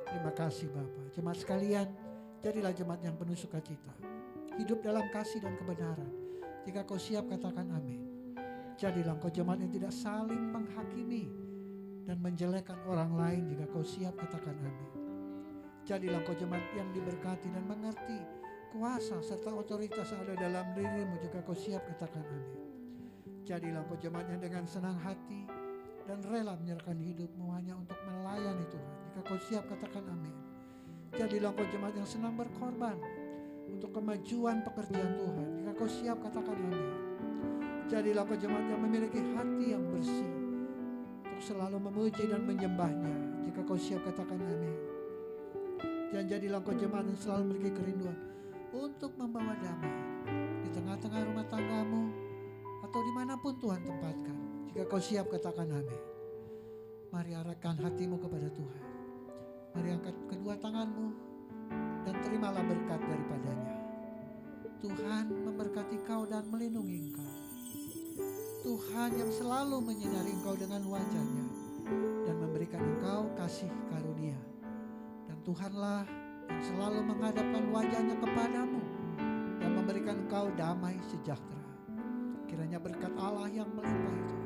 Terima kasih Bapa. Jemaat sekalian, jadilah jemaat yang penuh sukacita. Hidup dalam kasih dan kebenaran. Jika kau siap katakan amin. Jadilah kau jemaat yang tidak saling menghakimi dan menjelekkan orang lain. Jika kau siap katakan amin. Jadilah kau jemaat yang diberkati dan mengerti kuasa serta otoritas yang ada dalam dirimu. Jika kau siap katakan amin. Jadilah kau jemaat yang dengan senang hati dan rela menyerahkan hidupmu hanya untuk melayani Tuhan. Jika kau siap katakan amin. Jadilah kau jemaat yang senang berkorban untuk kemajuan pekerjaan Tuhan. Jika kau siap katakan amin. Jadilah kau jemaat yang memiliki hati yang bersih untuk selalu memuji dan menyembahnya. Jika kau siap katakan amin. Dan jadilah kau jemaat yang selalu memiliki kerinduan untuk membawa damai di tengah-tengah rumah tanggamu atau dimanapun Tuhan tempatkan. Jika kau siap katakan amin. Mari arahkan hatimu kepada Tuhan. Mari angkat kedua tanganmu dan terimalah berkat daripadanya. Tuhan memberkati kau dan melindungi engkau. Tuhan yang selalu menyinari engkau dengan wajah-Nya dan memberikan engkau kasih karunia. Dan Tuhanlah yang selalu menghadapkan wajah-Nya kepadamu dan memberikan engkau damai sejahtera. Kiranya berkat Allah yang melimpah itu,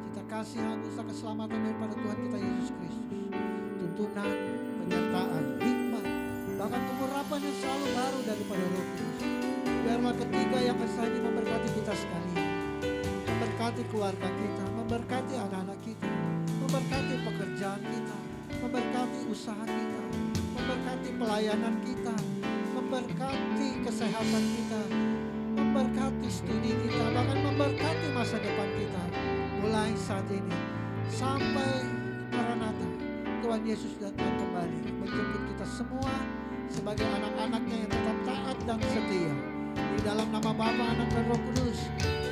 cita kasih anugerah keselamatan daripada Tuhan kita Yesus Kristus, tuntunan, penyertaan, hikmat, bahkan pengurapan yang selalu baru daripada Roh Kudus. Biarlah ketiga yang besar ini memberkati kita sekalian, memberkati keluarga kita, memberkati anak-anak kita, memberkati pekerjaan kita, memberkati usaha kita, memberkati pelayanan kita, memberkati kesehatan kita, memberkati studi kita, bahkan memberkati masa depan kita. Mulai saat ini sampai Maranatha, Tuhan Yesus datang kembali menjemput kita semua sebagai anak-anaknya yang tetap taat dan setia. Di dalam nama Bapa, Anak dan Roh Kudus,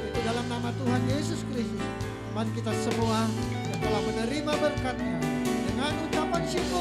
itu dalam nama Tuhan Yesus Kristus, mari kita semua yang telah menerima berkat-Nya dengan ucapan syukur